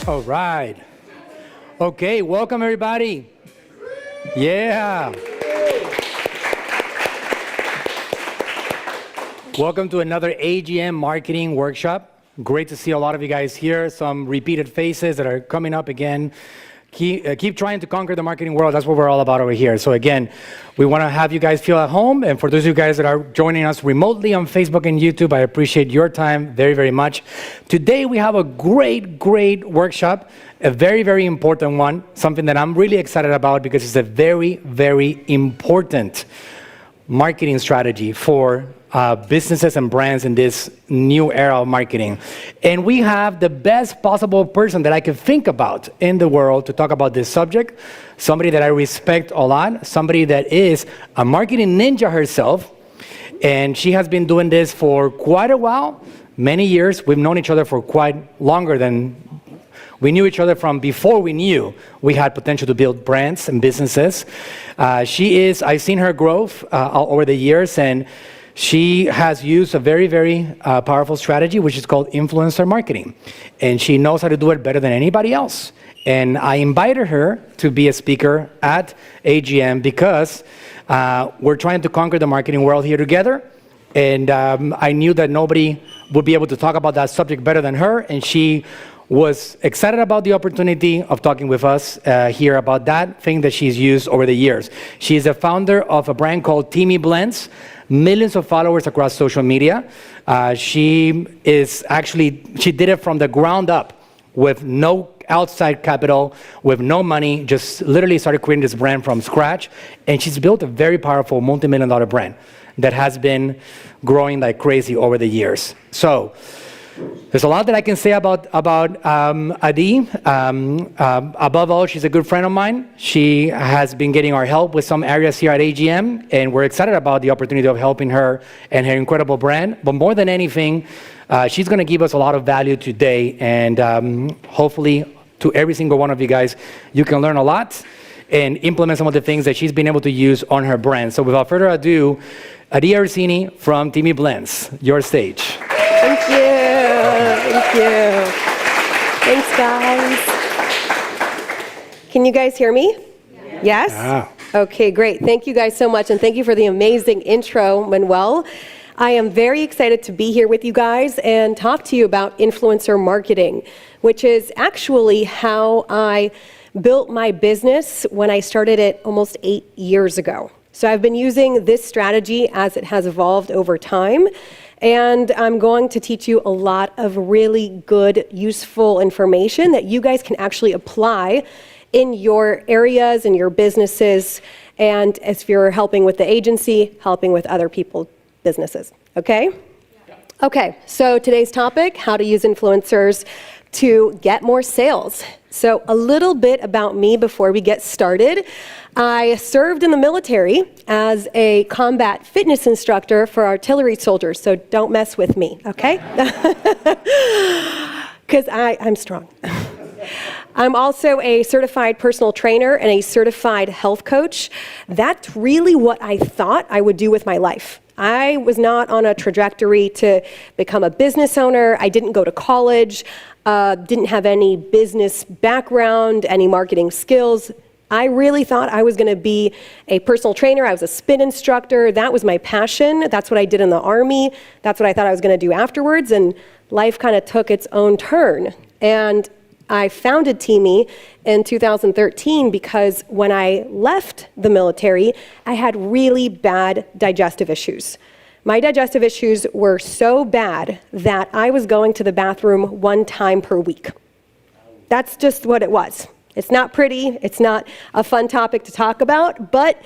All right. Okay, welcome everybody. Yeah. Welcome to another AGM marketing workshop. Great to see a lot of you guys here. Some repeated faces that are coming up again. Keep trying to conquer the marketing world. That's what we're all about over here. So again, we want to have you guys feel at home. And for those of you guys that are joining us remotely on Facebook and YouTube, I appreciate your time very, very much. Today we have a great workshop, a very, very important one, something that I'm really excited about because it's a very, very important marketing strategy for businesses and brands in this new era of marketing. And we have the best possible person that I could think about in the world to talk about this subject, somebody that I respect a lot, somebody that is a marketing ninja herself, and she has been doing this for quite a while, many years. We've known each other for quite longer than we knew each other from before we knew we had potential to build brands and businesses. I've seen her growth over the years, and she has used a very, very powerful strategy, which is called influencer marketing. And she knows how to do it better than anybody else. And I invited her to be a speaker at AGM because we're trying to conquer the marketing world here together. And I knew that nobody would be able to talk about that subject better than her. And she was excited about the opportunity of talking with us here about that thing that she's used over the years. She is a founder of a brand called Teami Blends, millions of followers across social media. She did it from the ground up with no outside capital, with no money, just literally started creating this brand from scratch. And she's built a very powerful multi-million-dollar brand that has been growing like crazy over the years. So there's a lot that I can say about Adi. Above all, she's a good friend of mine. She has been getting our help with some areas here at AGM, and we're excited about the opportunity of helping her and her incredible brand. But more than anything, she's going to give us a lot of value today, and hopefully to every single one of you guys, you can learn a lot. and implement some of the things that she's been able to use on her brand. So without further ado, Arezzini from Teami Blends, your stage. Thank you. Thank you. Thanks, guys. Can you guys hear me? Yes? Ah. Okay, great. Thank you guys so much, and thank you for the amazing intro, Manuel. I am very excited to be here with you guys and talk to you about influencer marketing, which is actually how I built my business when I started it almost 8 years ago. So I've been using this strategy as it has evolved over time, and I'm going to teach you a lot of really good, useful information that you guys can actually apply in your areas and your businesses, and if you're helping with the agency, helping with other people's businesses, okay? Okay, so today's topic, how to use influencers to get more sales. So a little bit about me before we get started. I served in the military as a combat fitness instructor for artillery soldiers, so don't mess with me, okay? Because I'm strong. I'm also a certified personal trainer and a certified health coach. That's really what I thought I would do with my life. I was not on a trajectory to become a business owner. I didn't go to college, didn't have any business background, any marketing skills. I really thought I was going to be a personal trainer. I was a spin instructor. That was my passion. That's what I did in the Army. That's what I thought I was going to do afterwards. And life kind of took its own turn. And I founded Teami in 2013 because when I left the military, I had really bad digestive issues. My digestive issues were so bad that I was going to the bathroom 1 time per week. That's just what it was. It's not pretty, it's not a fun topic to talk about, but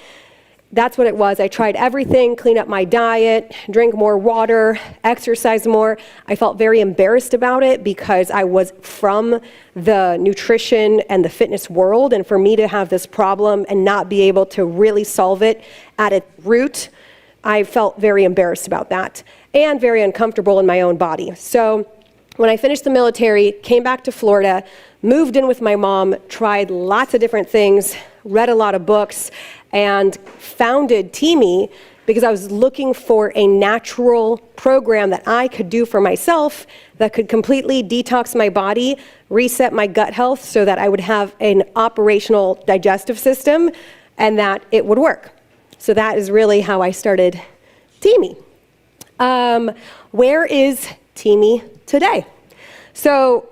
that's what it was. I tried everything, clean up my diet, drink more water, exercise more. I felt very embarrassed about it because I was from the nutrition and the fitness world, and for me to have this problem and not be able to really solve it at its root, I felt very embarrassed about that and very uncomfortable in my own body. So when I finished the military, came back to Florida, moved in with my mom, tried lots of different things, read a lot of books, and founded Teami because I was looking for a natural program that I could do for myself that could completely detox my body, reset my gut health so that I would have an operational digestive system and that it would work. So that is really how I started Teami. Where is Teami today? So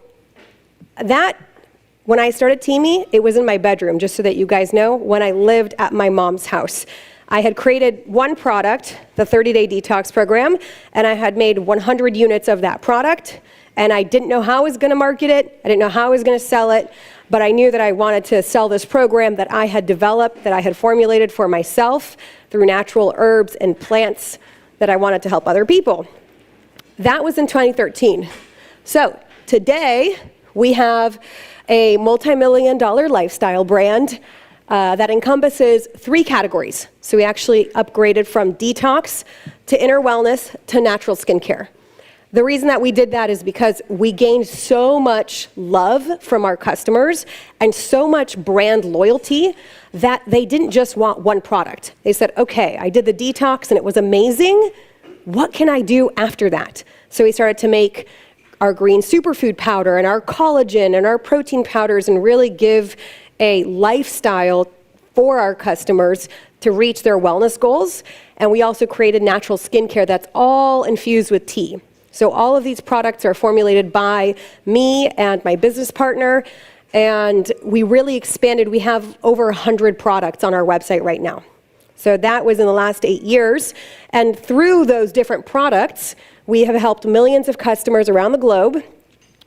when I started Teami, it was in my bedroom, just so that you guys know, when I lived at my mom's house. I had created one product, the 30-day detox program, and I had made 100 units of that product, and I didn't know how I was going to market it, I didn't know how I was going to sell it, but I knew that I wanted to sell this program that I had developed, that I had formulated for myself through natural herbs and plants that I wanted to help other people. That was in 2013. So today, we have a multi-million-dollar lifestyle brand that encompasses 3 categories. So we actually upgraded from detox to inner wellness to natural skincare. The reason that we did that is because we gained so much love from our customers and so much brand loyalty that they didn't just want one product. They said, okay, I did the detox and it was amazing. What can I do after that? So we started to make our green superfood powder and our collagen and our protein powders and really give a lifestyle for our customers to reach their wellness goals. And we also created natural skincare that's all infused with tea. So all of these products are formulated by me and my business partner, and we really expanded. We have over 100 products on our website right now. So that was in the last 8 years. And through those different products, we have helped millions of customers around the globe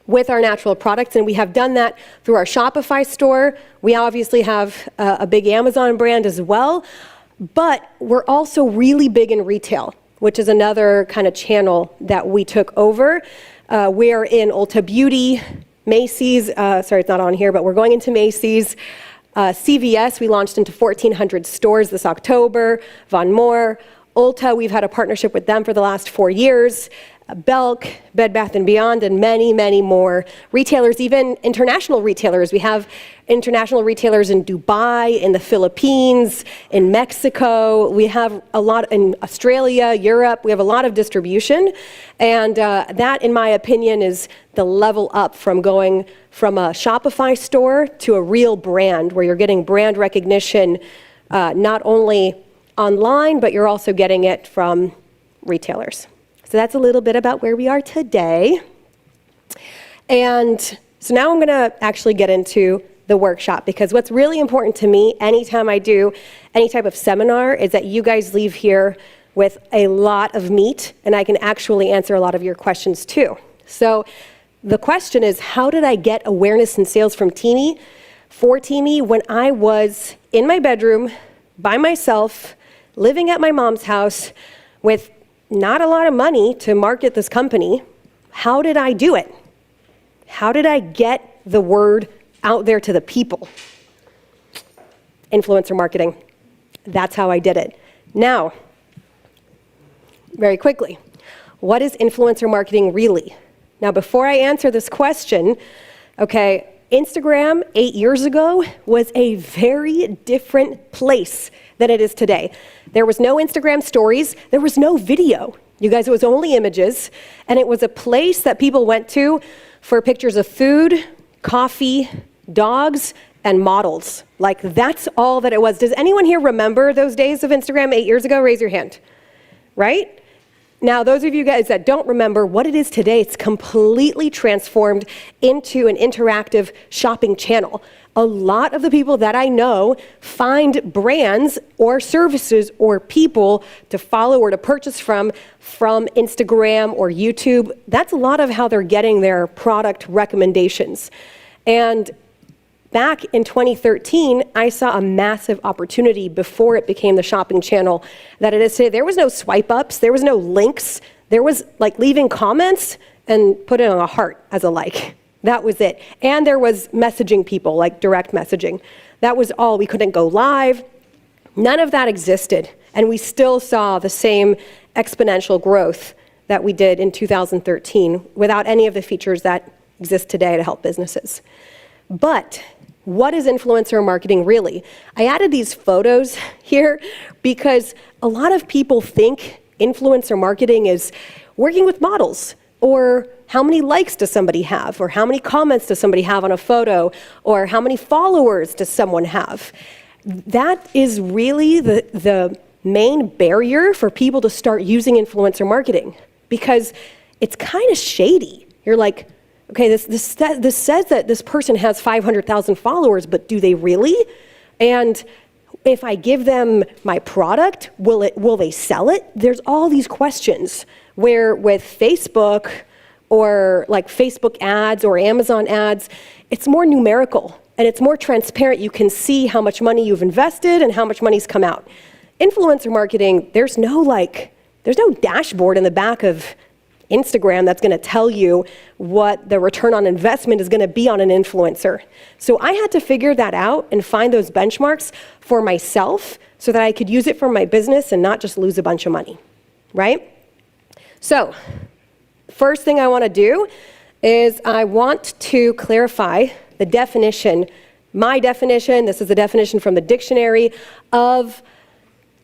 with our natural products, and we have done that through our Shopify store. We obviously have a big Amazon brand as well, but we're also really big in retail, which is another kind of channel that we took over. We're in Ulta Beauty, Macy's, sorry, it's not on here, but we're going into Macy's. CVS, we launched into 1,400 stores this October. Von Moore, Ulta, we've had a partnership with them for the last 4 years. Belk, Bed Bath & Beyond, and many, many more retailers, even international retailers. We have international retailers in Dubai, in the Philippines, in Mexico. We have a lot in Australia, Europe. We have a lot of distribution. And that, in my opinion, is the level up from going from a Shopify store to a real brand, where you're getting brand recognition not only online, but you're also getting it from retailers. So that's a little bit about where we are today. And so now I'm going to actually get into the workshop, because what's really important to me anytime I do any type of seminar is that you guys leave here with a lot of meat, and I can actually answer a lot of your questions too. So the question is, how did I get awareness and sales from Teami, for Teami, when I was in my bedroom by myself, living at my mom's house with not a lot of money to market this company? How did I do it? How did I get the word out there to the people? Influencer marketing. That's how I did it. Now, very quickly, what is influencer marketing really? Now, before I answer this question, okay, Instagram 8 years ago was a very different place than it is today. There was no Instagram stories. There was no video. You guys, it was only images. And it was a place that people went to for pictures of food, coffee, dogs, and models. Like, that's all that it was. Does anyone here remember those days of Instagram 8 years ago? Raise your hand. Right? Now, those of you guys that don't remember what it is today, it's completely transformed into an interactive shopping channel. A lot of the people that I know find brands or services or people to follow or to purchase from Instagram or YouTube. That's a lot of how they're getting their product recommendations. And back in 2013, I saw a massive opportunity before it became the shopping channel that it is today. There was no swipe ups, there was no links, there was like leaving comments and putting a heart as a like. That was it. And there was messaging people, like direct messaging. That was all. We couldn't go live. None of that existed. And we still saw the same exponential growth that we did in 2013 without any of the features that exist today to help businesses. But what is influencer marketing really? I added these photos here because a lot of people think influencer marketing is working with models, or how many likes does somebody have, or how many comments does somebody have on a photo, or how many followers does someone have. That is really the main barrier for people to start using influencer marketing, because it's kind of shady. You're like, okay, this says that this person has 500,000 followers, but do they really? And if I give them my product, will they sell it? There's all these questions where with Facebook or like Facebook ads or Amazon ads, it's more numerical and it's more transparent. You can see how much money you've invested and how much money's come out. Influencer marketing, there's no dashboard in the back of Instagram that's going to tell you what the return on investment is going to be on an influencer. So I had to figure that out and find those benchmarks for myself so that I could use it for my business and not just lose a bunch of money, right? So first thing I want to do is I want to clarify the definition, my definition, this is the definition from the dictionary of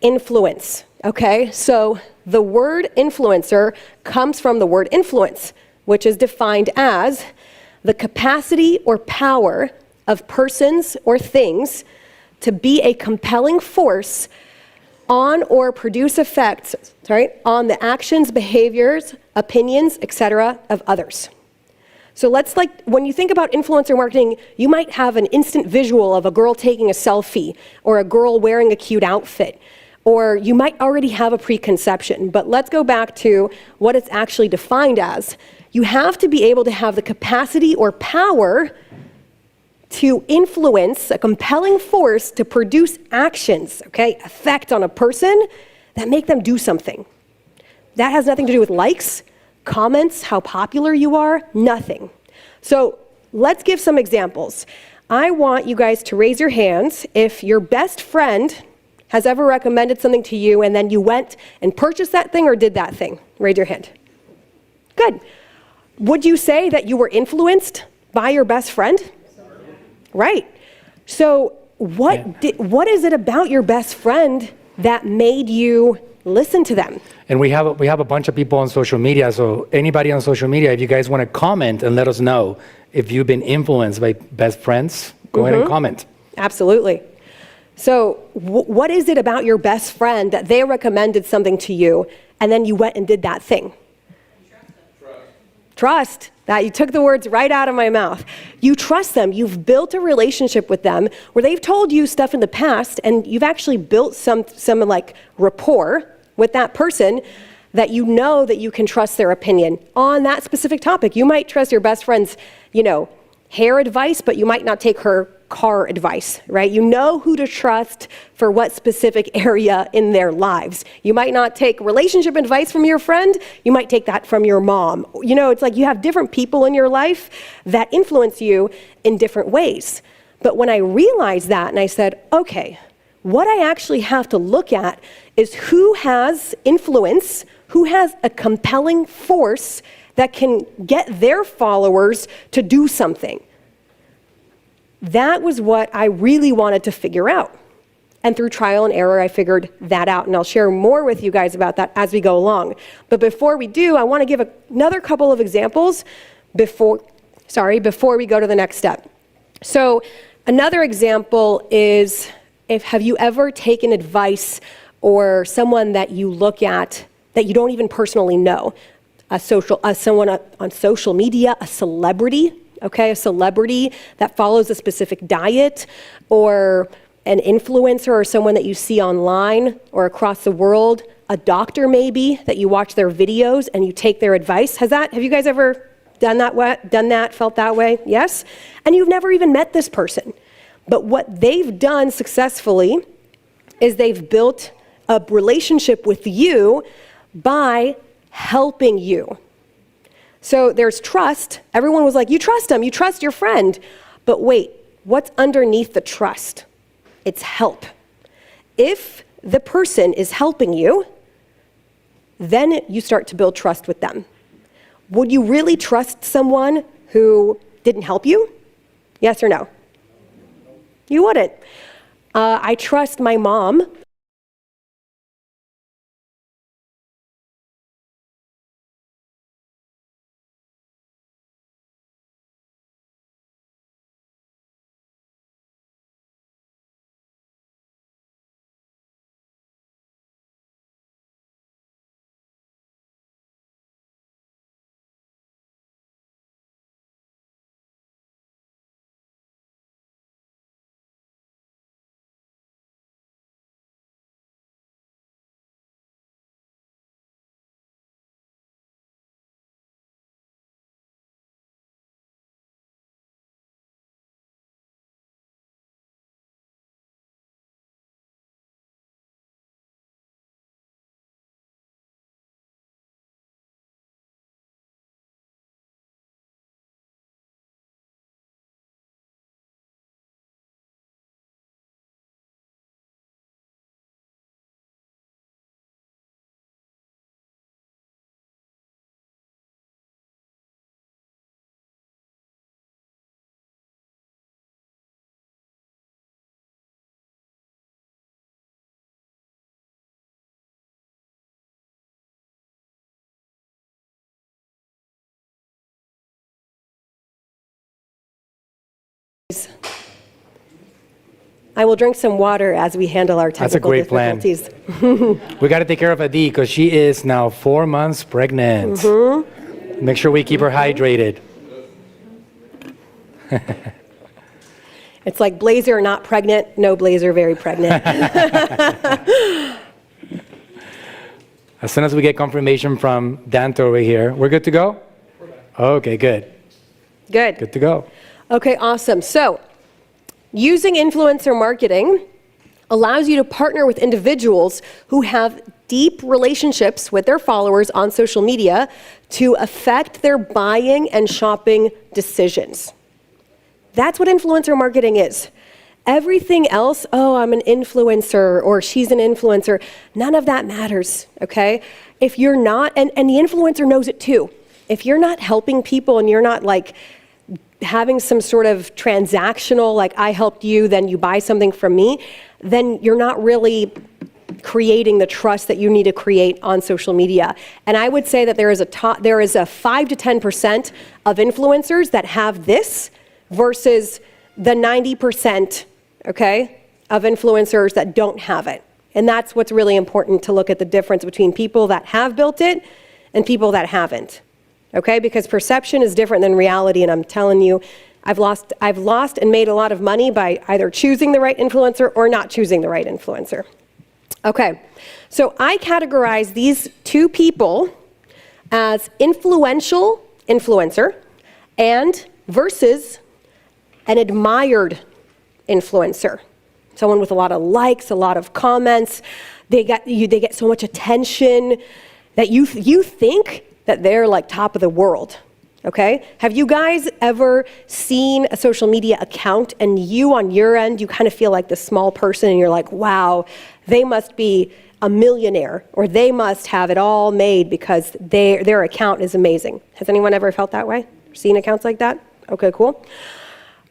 influence, okay? So the word influencer comes from the word influence, which is defined as the capacity or power of persons or things to be a compelling force on or produce effects, on the actions, behaviors, opinions, etc. of others. So when you think about influencer marketing, you might have an instant visual of a girl taking a selfie or a girl wearing a cute outfit, or you might already have a preconception, but let's go back to what it's actually defined as. You have to be able to have the capacity or power to influence a compelling force to produce actions, effect on a person that make them do something. That has nothing to do with likes, comments, how popular you are, nothing. So let's give some examples. I want you guys to raise your hands if your best friend has ever recommended something to you and then you went and purchased that thing or did that thing. Raise your hand. Good. Would you say that you were influenced by your best friend? Right. So what is it about your best friend that made you listen to them? And we have a bunch of people on social media. So anybody on social media, if you guys want to comment and let us know if you've been influenced by best friends, go ahead and comment. Absolutely. So what is it about your best friend that they recommended something to you and then you went and did that thing? Trust. That you took the words right out of my mouth. You trust them. You've built a relationship with them where they've told you stuff in the past and you've actually built some like rapport with that person that you know that you can trust their opinion on that specific topic. You might trust your best friend's, hair advice, but you might not take her car advice, right? You know who to trust for what specific area in their lives. You might not take relationship advice from your friend, you might take that from your mom. It's like you have different people in your life that influence you in different ways. But when I realized that and I said, okay, what I actually have to look at is who has influence, who has a compelling force that can get their followers to do something. That was what I really wanted to figure out. And through trial and error, I figured that out. And I'll share more with you guys about that as we go along. But before we do, I want to give another couple of examples before we go to the next step. So another example is, have you ever taken advice or someone that you look at that you don't even personally know? Someone on social media, a celebrity, okay, a celebrity that follows a specific diet, or an influencer or someone that you see online or across the world, a doctor maybe that you watch their videos and you take their advice. Have you guys ever done that, felt that way? Yes? And you've never even met this person. But what they've done successfully is they've built a relationship with you by helping you. So there's trust. Everyone was like, you trust him, you trust your friend. But wait, what's underneath the trust? It's help. If the person is helping you, then you start to build trust with them. Would you really trust someone who didn't help you? Yes or no? You wouldn't. I trust my mom. I will drink some water as we handle our technical difficulties. That's a great plan. We got to take care of Adi because she is now 4 months pregnant. Make sure we keep her hydrated. It's like Blazer not pregnant, no Blazer very pregnant. As soon as we get confirmation from Dante over here, we're good to go? Okay, good. Good. Good to go. Okay, awesome. So, using influencer marketing allows you to partner with individuals who have deep relationships with their followers on social media to affect their buying and shopping decisions. That's what influencer marketing is. Everything else, oh, I'm an influencer or she's an influencer, none of that matters, okay? If you're not, and the influencer knows it too. If you're not helping people and you're not like having some sort of transactional, like I helped you, then you buy something from me, then you're not really creating the trust that you need to create on social media. And I would say that there is a 5 to 10% of influencers that have this versus the 90%, okay, of influencers that don't have it. And that's what's really important, to look at the difference between people that have built it and people that haven't. Okay, because perception is different than reality, and I'm telling you, I've lost and made a lot of money by either choosing the right influencer or not choosing the right influencer. Okay, so I categorize these two people as influential influencer and versus an admired influencer. Someone with a lot of likes, a lot of comments. They get so much attention that you think that they're like top of the world, okay? Have you guys ever seen a social media account and you on your end, you kind of feel like the small person and you're like, wow, they must be a millionaire or they must have it all made because their account is amazing. Has anyone ever felt that way? Seen accounts like that? Okay, cool.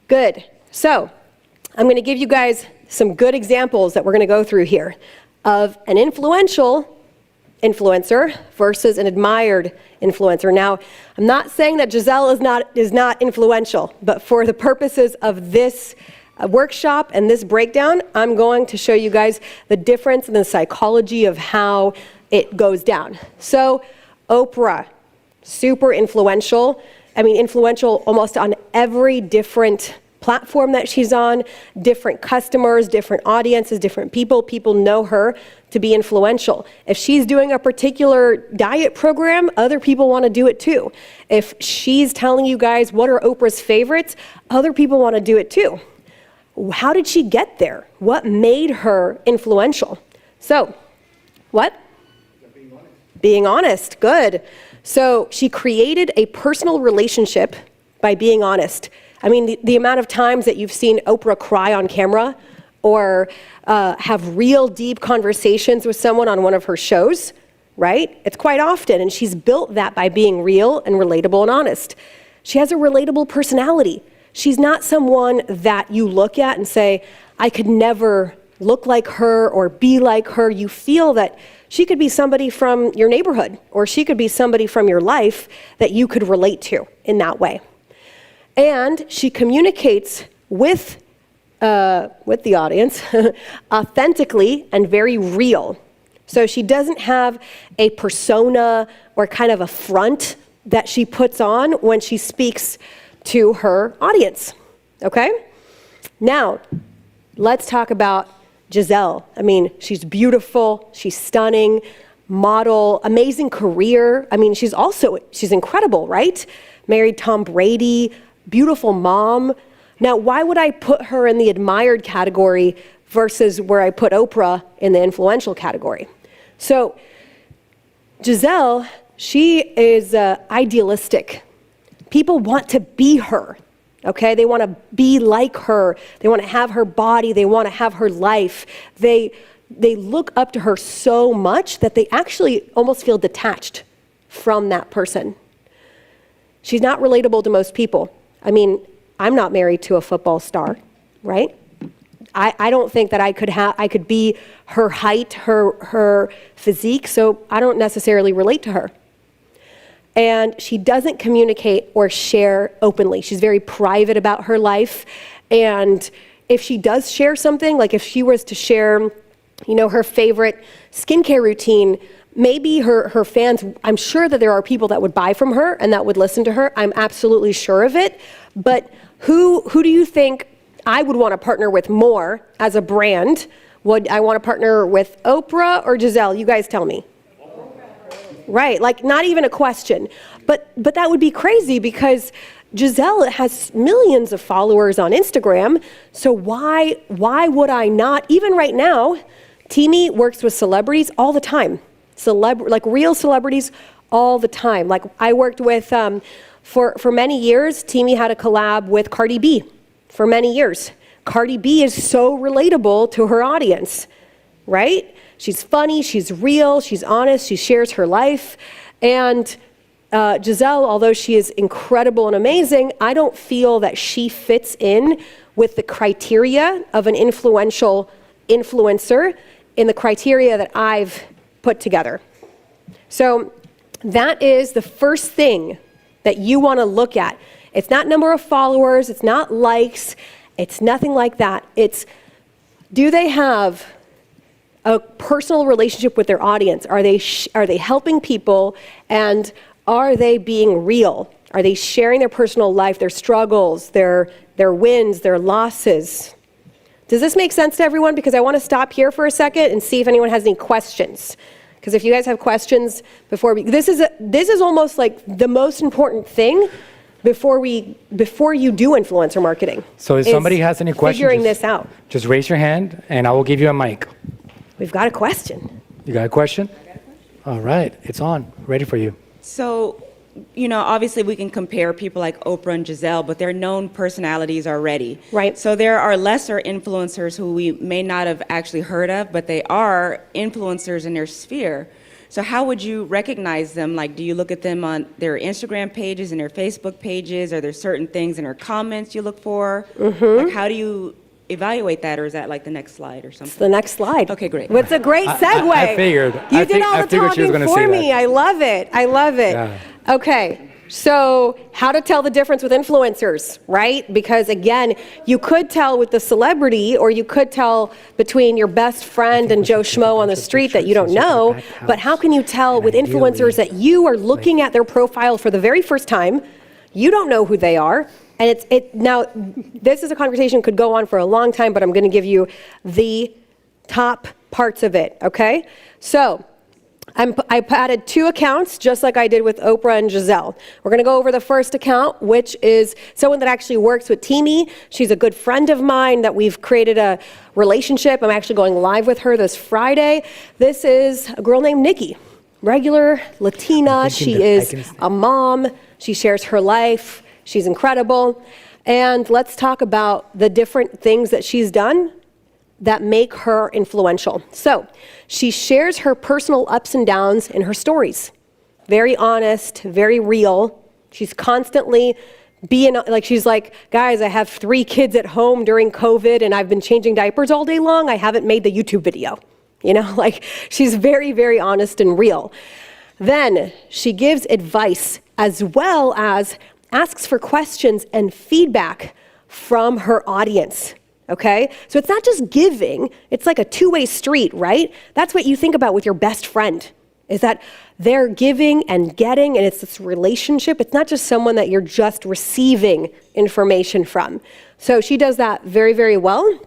Good. So I'm gonna give you guys some good examples that we're gonna go through here of an influential influencer versus an admired influencer. Now, I'm not saying that Giselle is not influential, but for the purposes of this workshop and this breakdown, I'm going to show you guys the difference in the psychology of how it goes down. So, Oprah, super influential. I mean, influential almost on every different platform that she's on, different customers, different audiences, different people. People know her to be influential. If she's doing a particular diet program, other people want to do it too. If she's telling you guys what are Oprah's favorites, other people want to do it too. How did she get there? What made her influential? So, what? Being honest, good. So she created a personal relationship by being honest. I mean, the amount of times that you've seen Oprah cry on camera or have real deep conversations with someone on one of her shows, right? It's quite often, and she's built that by being real and relatable and honest. She has a relatable personality. She's not someone that you look at and say, I could never look like her or be like her. You feel that she could be somebody from your neighborhood, or she could be somebody from your life that you could relate to in that way. And she communicates with the audience authentically and very real. So she doesn't have a persona or kind of a front that she puts on when she speaks to her audience, okay? Now, let's talk about Giselle. I mean, she's beautiful, she's stunning, model, amazing career. I mean, she's incredible, right? Married Tom Brady, beautiful mom. Now, why would I put her in the admired category versus where I put Oprah in the influential category? So, Giselle, she is idealistic. People want to be her, okay? They want to be like her. They want to have her body. They want to have her life. They look up to her so much that they actually almost feel detached from that person. She's not relatable to most people. I mean, I'm not married to a football star, right? I don't think that I could be her height, her physique, so I don't necessarily relate to her. And she doesn't communicate or share openly. She's very private about her life. And if she does share something, like if she was to share, her favorite skincare routine, maybe her fans, I'm sure that there are people that would buy from her and that would listen to her. I'm absolutely sure of it. But who do you think I would want to partner with more as a brand? Would I want to partner with Oprah or Giselle? You guys tell me. Right, like not even a question. But that would be crazy because Giselle has millions of followers on Instagram. So why would I not? Even right now, Teami works with celebrities all the time. Like real celebrities all the time. Like I worked with, for many years, Teami had a collab with Cardi B for many years. Cardi B is so relatable to her audience, right? She's funny, she's real, she's honest, she shares her life. And Giselle, although she is incredible and amazing, I don't feel that she fits in with the criteria of an influential influencer in the criteria that I've put together. So that is the first thing that you want to look at. It's not number of followers, it's not likes, it's nothing like that. It's, do they have a personal relationship with their audience? Are they helping people, and are they being real? Are they sharing their personal life, their struggles, their wins, their losses? Does this make sense to everyone? Because I want to stop here for a second and see if anyone has any questions. Because if you guys have questions this is almost like the most important thing before you do influencer marketing. So if somebody has any questions, figuring this out. Just raise your hand and I will give you a mic. We've got a question. You got a question? All right, it's on, ready for you. So, obviously we can compare people like Oprah and Giselle, but they're known personalities already. Right. So there are lesser influencers who we may not have actually heard of, but they are influencers in their sphere. So how would you recognize them? Like, do you look at them on their Instagram pages and their Facebook pages? Are there certain things in their comments you look for? Like, how do you evaluate that, or is that like the next slide or something? It's the next slide. Okay, great. What's a great segue? I figured. You did all the talking for me. That. I love it. I love it. Yeah. Okay. So how to tell the difference with influencers, right? Because again, you could tell with the celebrity, or you could tell between your best friend and Joe Schmo on the street that you don't know, but how can you tell with influencers that you are looking at their profile for the very first time, you don't know who they are, and now this is a conversation could go on for a long time, but I'm going to give you the top parts of it, okay? So I added 2 accounts, just like I did with Oprah and Giselle. We're going to go over the first account, which is someone that actually works with Teami. She's a good friend of mine that we've created a relationship. I'm actually going live with her this Friday. This is a girl named Nikki, regular Latina. She is a mom. She shares her life. She's incredible. And let's talk about the different things that she's done that make her influential. So she shares her personal ups and downs in her stories. Very honest, very real. She's constantly she's like, guys, I have 3 kids at home during COVID and I've been changing diapers all day long. I haven't made the YouTube video. She's very, very honest and real. Then she gives advice as well as asks for questions and feedback from her audience. Okay? So it's not just giving, it's like a two-way street, right? That's what you think about with your best friend, is that they're giving and getting, and it's this relationship. It's not just someone that you're just receiving information from. So she does that very, very well.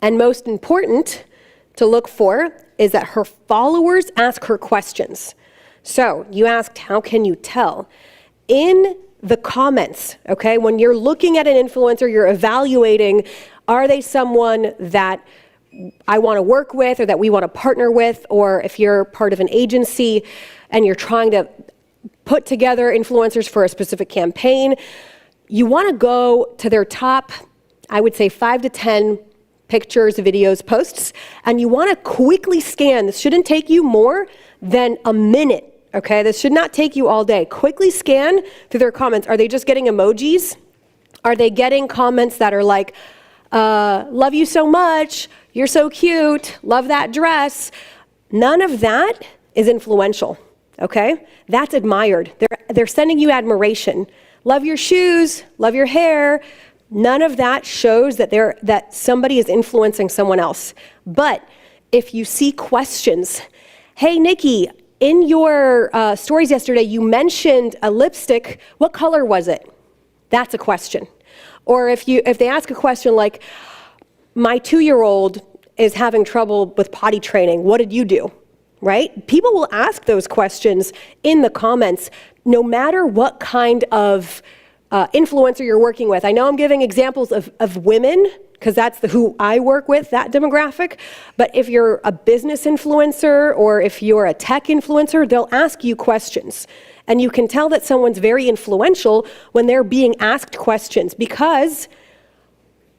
And most important to look for is that her followers ask her questions. So you asked, how can you tell? In the comments, okay, when you're looking at an influencer, you're evaluating, are they someone that I want to work with or that we want to partner with? Or if you're part of an agency and you're trying to put together influencers for a specific campaign, you want to go to their top, I would say 5 to 10 pictures, videos, posts, and you want to quickly scan. This shouldn't take you more than a minute. Okay, this should not take you all day. Quickly scan through their comments. Are they just getting emojis? Are they getting comments that are like, love you so much, you're so cute, love that dress? None of that is influential, okay? That's admired. They're sending you admiration. Love your shoes, love your hair. None of that shows that somebody is influencing someone else. But if you see questions, hey, Nikki, in your stories yesterday, you mentioned a lipstick. What color was it? That's a question. Or if they ask a question like, my 2-year-old is having trouble with potty training, what did you do? Right? People will ask those questions in the comments, no matter what kind of influencer you're working with. I know I'm giving examples of women, because that's who I work with, that demographic. But if you're a business influencer or if you're a tech influencer, they'll ask you questions. And you can tell that someone's very influential when they're being asked questions. Because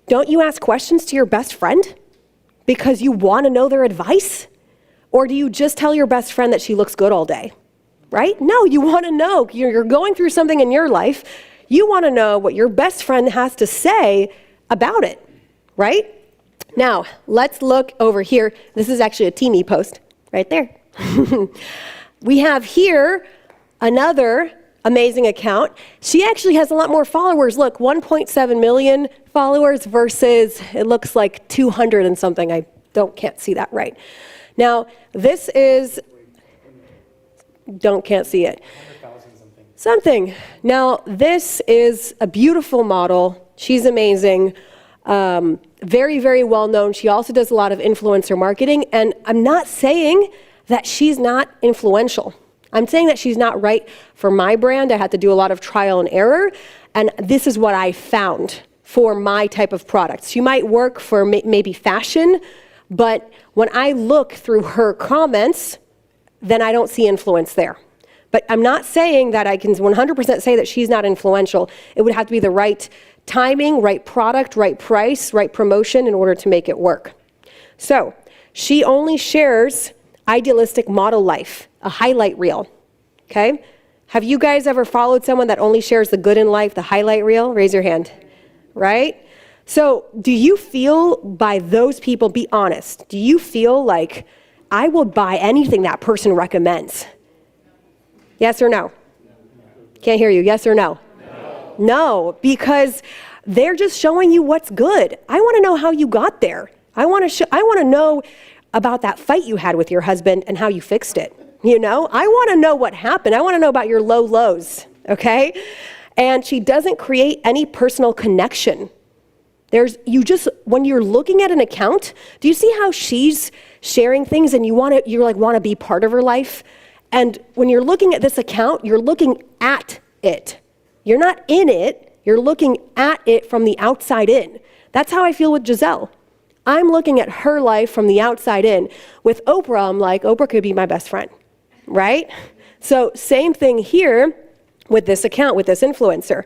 don't you ask questions to your best friend because you want to know their advice? Or do you just tell your best friend that she looks good all day? right? No, you want to know. You're going through something in your life. You want to know what your best friend has to say about it, right? Now, let's look over here. This is actually a Teami post right there. We have here another amazing account. She actually has a lot more followers. Look, 1.7 million followers versus it looks like 200 and something. I can't see that right. Now, this is, can't see it. Something. Now, this is a beautiful model. She's amazing. Very, very well known. She also does a lot of influencer marketing. And I'm not saying that she's not influential. I'm saying that she's not right for my brand. I had to do a lot of trial and error. And this is what I found for my type of products. She might work for maybe fashion, but when I look through her comments, then I don't see influence there. But I'm not saying that I can 100% say that she's not influential. It would have to be the right timing, right product, right price, right promotion in order to make it work. So she only shares idealistic model life, a highlight reel, okay? Have you guys ever followed someone that only shares the good in life, the highlight reel? Raise your hand, right? So do you feel by those people, be honest, do you feel like I will buy anything that person recommends? Yes or no? Can't hear you. Yes or no? No, because they're just showing you what's good. I want to know how you got there. I want to know about that fight you had with your husband and how you fixed it. You know, I want to know what happened. I want to know about your low lows, okay? And she doesn't create any personal connection. When you're looking at an account, do you see how she's sharing things and you want to be part of her life? And when you're looking at this account, you're looking at it. You're not in it, you're looking at it from the outside in. That's how I feel with Giselle. I'm looking at her life from the outside in. With Oprah, I'm like, Oprah could be my best friend, right? So same thing here with this account, with this influencer.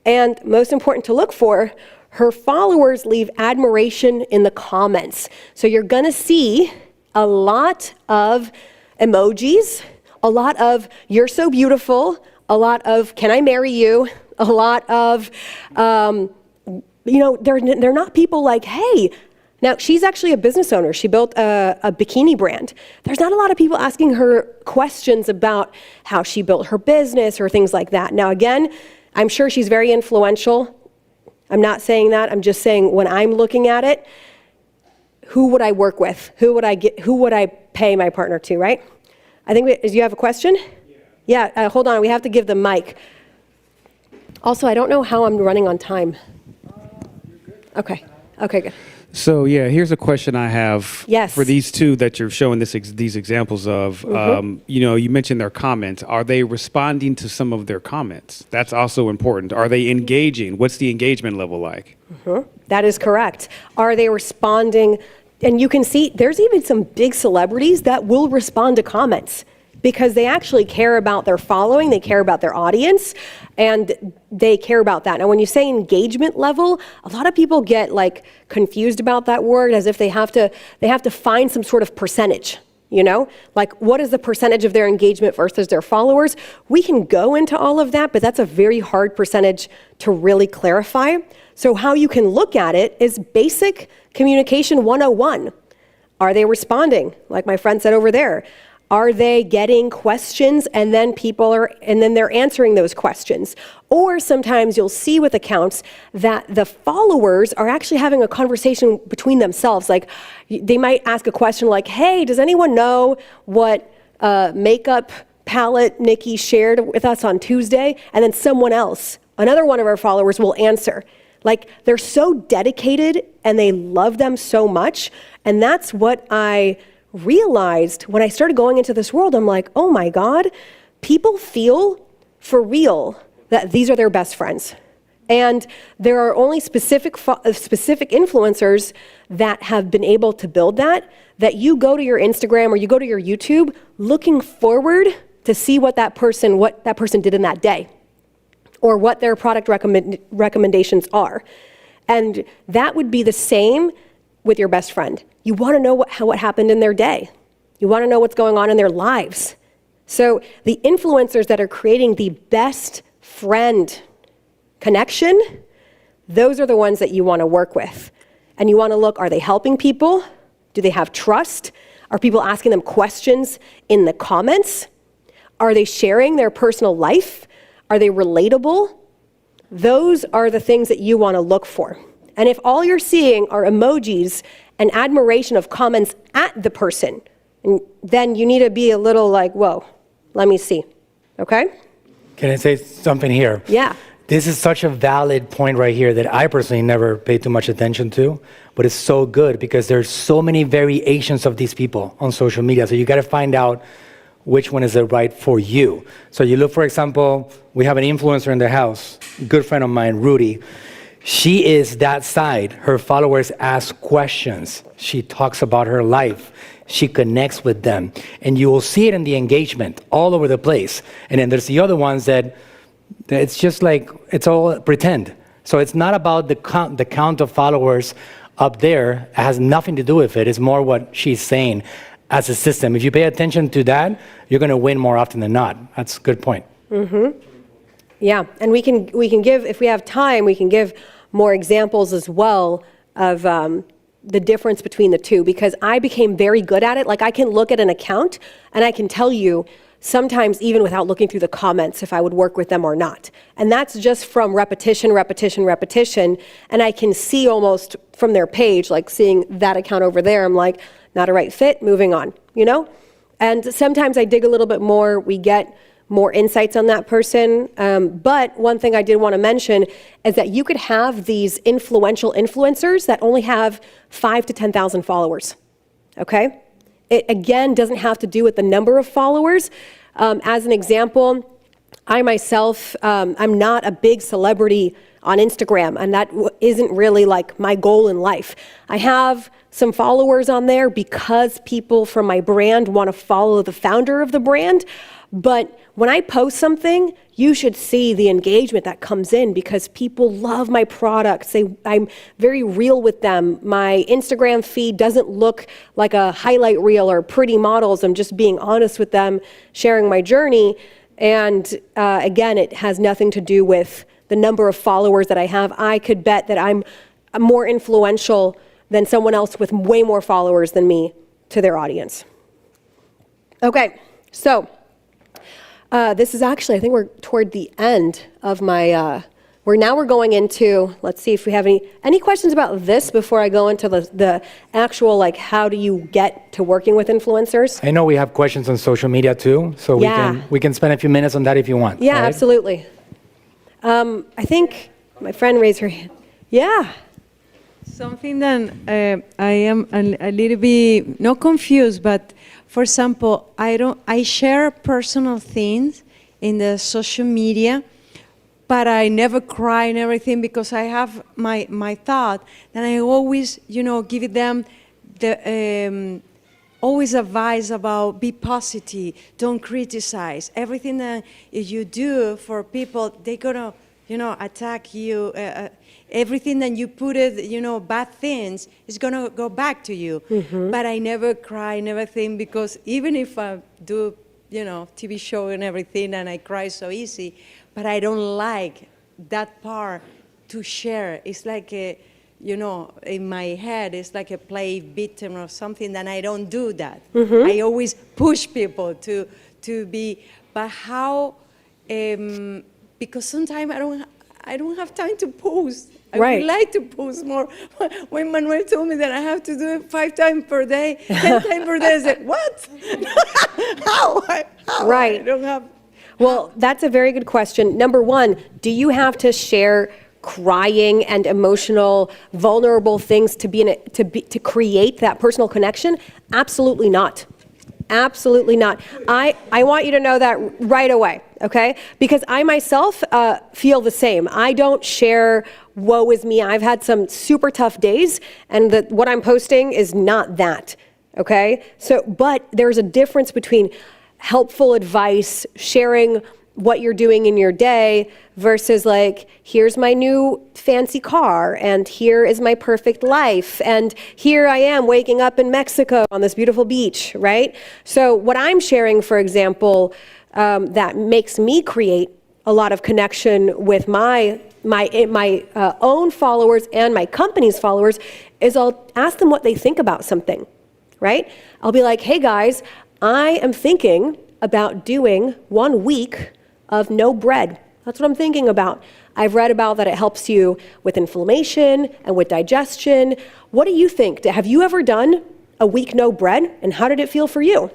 And most important to look for, her followers leave admiration in the comments. So you're gonna see a lot of emojis, a lot of you're so beautiful, a lot of can I marry you, a lot of, they're not people like, hey, now she's actually a business owner. She built a bikini brand. There's not a lot of people asking her questions about how she built her business or things like that. Now again, I'm sure she's very influential. I'm not saying that, I'm just saying when I'm looking at it, who would I work with? Who would I pay my partner to, right? I think, do you have a question? Yeah, hold on, we have to give the mic. Also, I don't know how I'm running on time. Okay, good. So yeah, here's a question I have for these two that you're showing these examples of. Mm-hmm. You mentioned their comments. Are they responding to some of their comments? That's also important. Are they engaging? What's the engagement level like? Mm-hmm. That is correct. Are they responding? And you can see there's even some big celebrities that will respond to comments because they actually care about their following, they care about their audience, and they care about that. Now, when you say engagement level, a lot of people get confused about that word as if they have to find some sort of percentage, Like what is the percentage of their engagement versus their followers? We can go into all of that, but that's a very hard percentage to really clarify. So how you can look at it is basic communication 101. Are they responding? Like my friend said over there. Are they getting questions and then they're answering those questions? Or sometimes you'll see with accounts that the followers are actually having a conversation between themselves. Like they might ask a question like, hey, does anyone know what makeup palette Nikki shared with us on Tuesday? And then someone else, another one of our followers will answer. Like they're so dedicated and they love them so much. And that's what I realized when I started going into this world. I'm like, oh my God, people feel for real that these are their best friends. And there are only specific influencers that have been able to build that you go to your Instagram or you go to your YouTube looking forward to see what that person did in that day or what their product recommendations are. And that would be the same with your best friend. You want to know what happened in their day. You want to know what's going on in their lives. So the influencers that are creating the best friend connection, those are the ones that you want to work with. And you want to look, are they helping people? Do they have trust? Are people asking them questions in the comments? Are they sharing their personal life? Are they relatable? Those are the things that you want to look for. And if all you're seeing are emojis and admiration of comments at the person, then you need to be a little like, whoa, let me see, okay? Can I say something here? Yeah. This is such a valid point right here that I personally never paid too much attention to, but it's so good because there's so many variations of these people on social media. So you got to find out which one is the right for you. So you look, for example, we have an influencer in the house, good friend of mine, Rudy. She is that side. Her followers ask questions. She talks about her life. She connects with them. And you will see it in the engagement all over the place. And then there's the other ones that it's just like, it's all pretend. So it's not about the count of followers up there. It has nothing to do with it. It's more what she's saying as a system. If you pay attention to that, you're going to win more often than not. That's a good point. Mm-hmm. Yeah, and we can give, if we have time, we can give more examples as well of the difference between the two, because I became very good at it. Like, I can look at an account and I can tell you sometimes even without looking through the comments if I would work with them or not. And that's just from repetition. And I can see almost from their page, like seeing that account over there, I'm like, not a right fit, moving on, you know? And sometimes I dig a little bit more, we get more insights on that person. But one thing I did want to mention is that you could have these influential influencers that only have 5,000 to 10,000 followers, okay? It, again, doesn't have to do with the number of followers. As an example, I myself, I'm not a big celebrity on Instagram, and that isn't really like my goal in life. I have some followers on there because people from my brand want to follow the founder of the brand. But when I post something, you should see the engagement that comes in because people love my products. I'm very real with them. My Instagram feed doesn't look like a highlight reel or pretty models. I'm just being honest with them, sharing my journey. And again, it has nothing to do with the number of followers that I have. I could bet that I'm more influential than someone else with way more followers than me to their audience. Okay, so this is actually, I think we're toward the end of my, we're going into, let's see if we have any questions about this before I go into the actual, like, how do you get to working with influencers? I know we have questions on social media too, so we can spend a few minutes on that if you want. Yeah, right? Absolutely. I think my friend raised her hand. Yeah. Something that I am a little bit, not confused, but for example, I share personal things in the social media, but I never cry and everything because I have my thought, and I always, give them the always advice about be positive, don't criticize. Everything that you do for people, they're gonna, attack you. Everything that you put it, bad things, is gonna go back to you. Mm-hmm. But I never cry, never think, because even if I do, TV show and everything, and I cry so easy, but I don't like that part to share. It's like in my head, it's like a play victim or something, and I don't do that. Mm-hmm. I always push people to be, but how? Because sometimes I don't have time to post. I would like to post more. When Manuel told me that I have to do it 5 times per day, 10 times per day, I said, what? How? Right. I don't have. Well, that's a very good question. Number one, do you have to share crying and emotional, vulnerable things to create that personal connection? Absolutely not. Absolutely not. I want you to know that right away, okay? Because I myself feel the same. I don't share woe is me. I've had some super tough days, and what I'm posting is not that, okay? So, but there's a difference between helpful advice, sharing what you're doing in your day versus like, here's my new fancy car, and here is my perfect life, and here I am waking up in Mexico on this beautiful beach, right? So what I'm sharing, for example, that makes me create a lot of connection with my own followers and my company's followers is I'll ask them what they think about something, right? I'll be like, hey guys, I am thinking about doing 1 week of no bread. That's what I'm thinking about. I've read about that it helps you with inflammation and with digestion. What do you think? Have you ever done a week no bread? And how did it feel for you?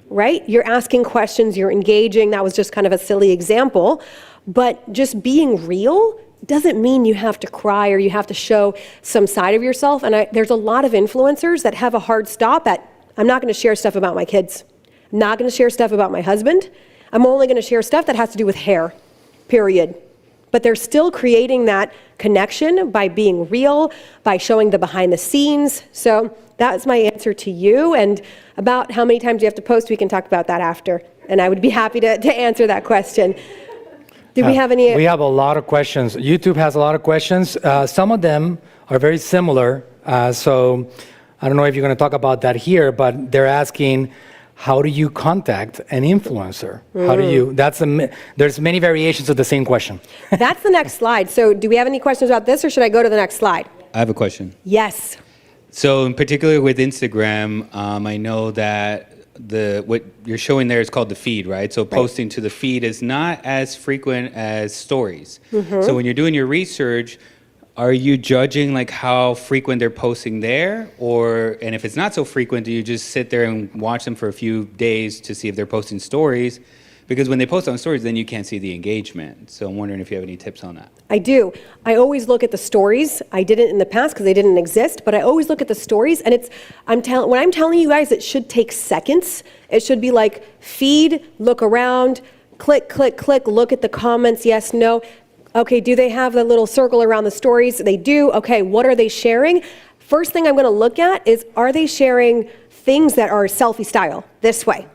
Right? You're asking questions, you're engaging. That was just kind of a silly example. But just being real doesn't mean you have to cry or you have to show some side of yourself. And there's a lot of influencers that have a hard stop at, I'm not going to share stuff about my kids. I'm not going to share stuff about my husband. I'm only going to share stuff that has to do with hair, period. But they're still creating that connection by being real, by showing the behind the scenes. So that's my answer to you. And about how many times you have to post, we can talk about that after. And I would be happy to answer that question. Do we have any? We have a lot of questions. YouTube has a lot of questions. Some of them are very similar. So I don't know if you're going to talk about that here, but they're asking, how do you contact an influencer? How do you, there's many variations of the same question. That's the next slide. So do we have any questions about this, or should I go to the next slide? I have a question. Yes. So in particular with Instagram, I know that what you're showing there is called the feed, right? So posting to the feed is not as frequent as stories. So when you're doing your research, are you judging like how frequent they're posting there? And if it's not so frequent, do you just sit there and watch them for a few days to see if they're posting stories? Because when they post on stories, then you can't see the engagement. So I'm wondering if you have any tips on that. I do. I always look at the stories. I didn't in the past because they didn't exist, but I always look at the stories, and when I'm telling you guys, it should take seconds. It should be like feed, look around, click, click, click, look at the comments, yes, no. Okay, do they have the little circle around the stories? They do. Okay, what are they sharing? First thing I'm going to look at is, are they sharing things that are selfie style this way?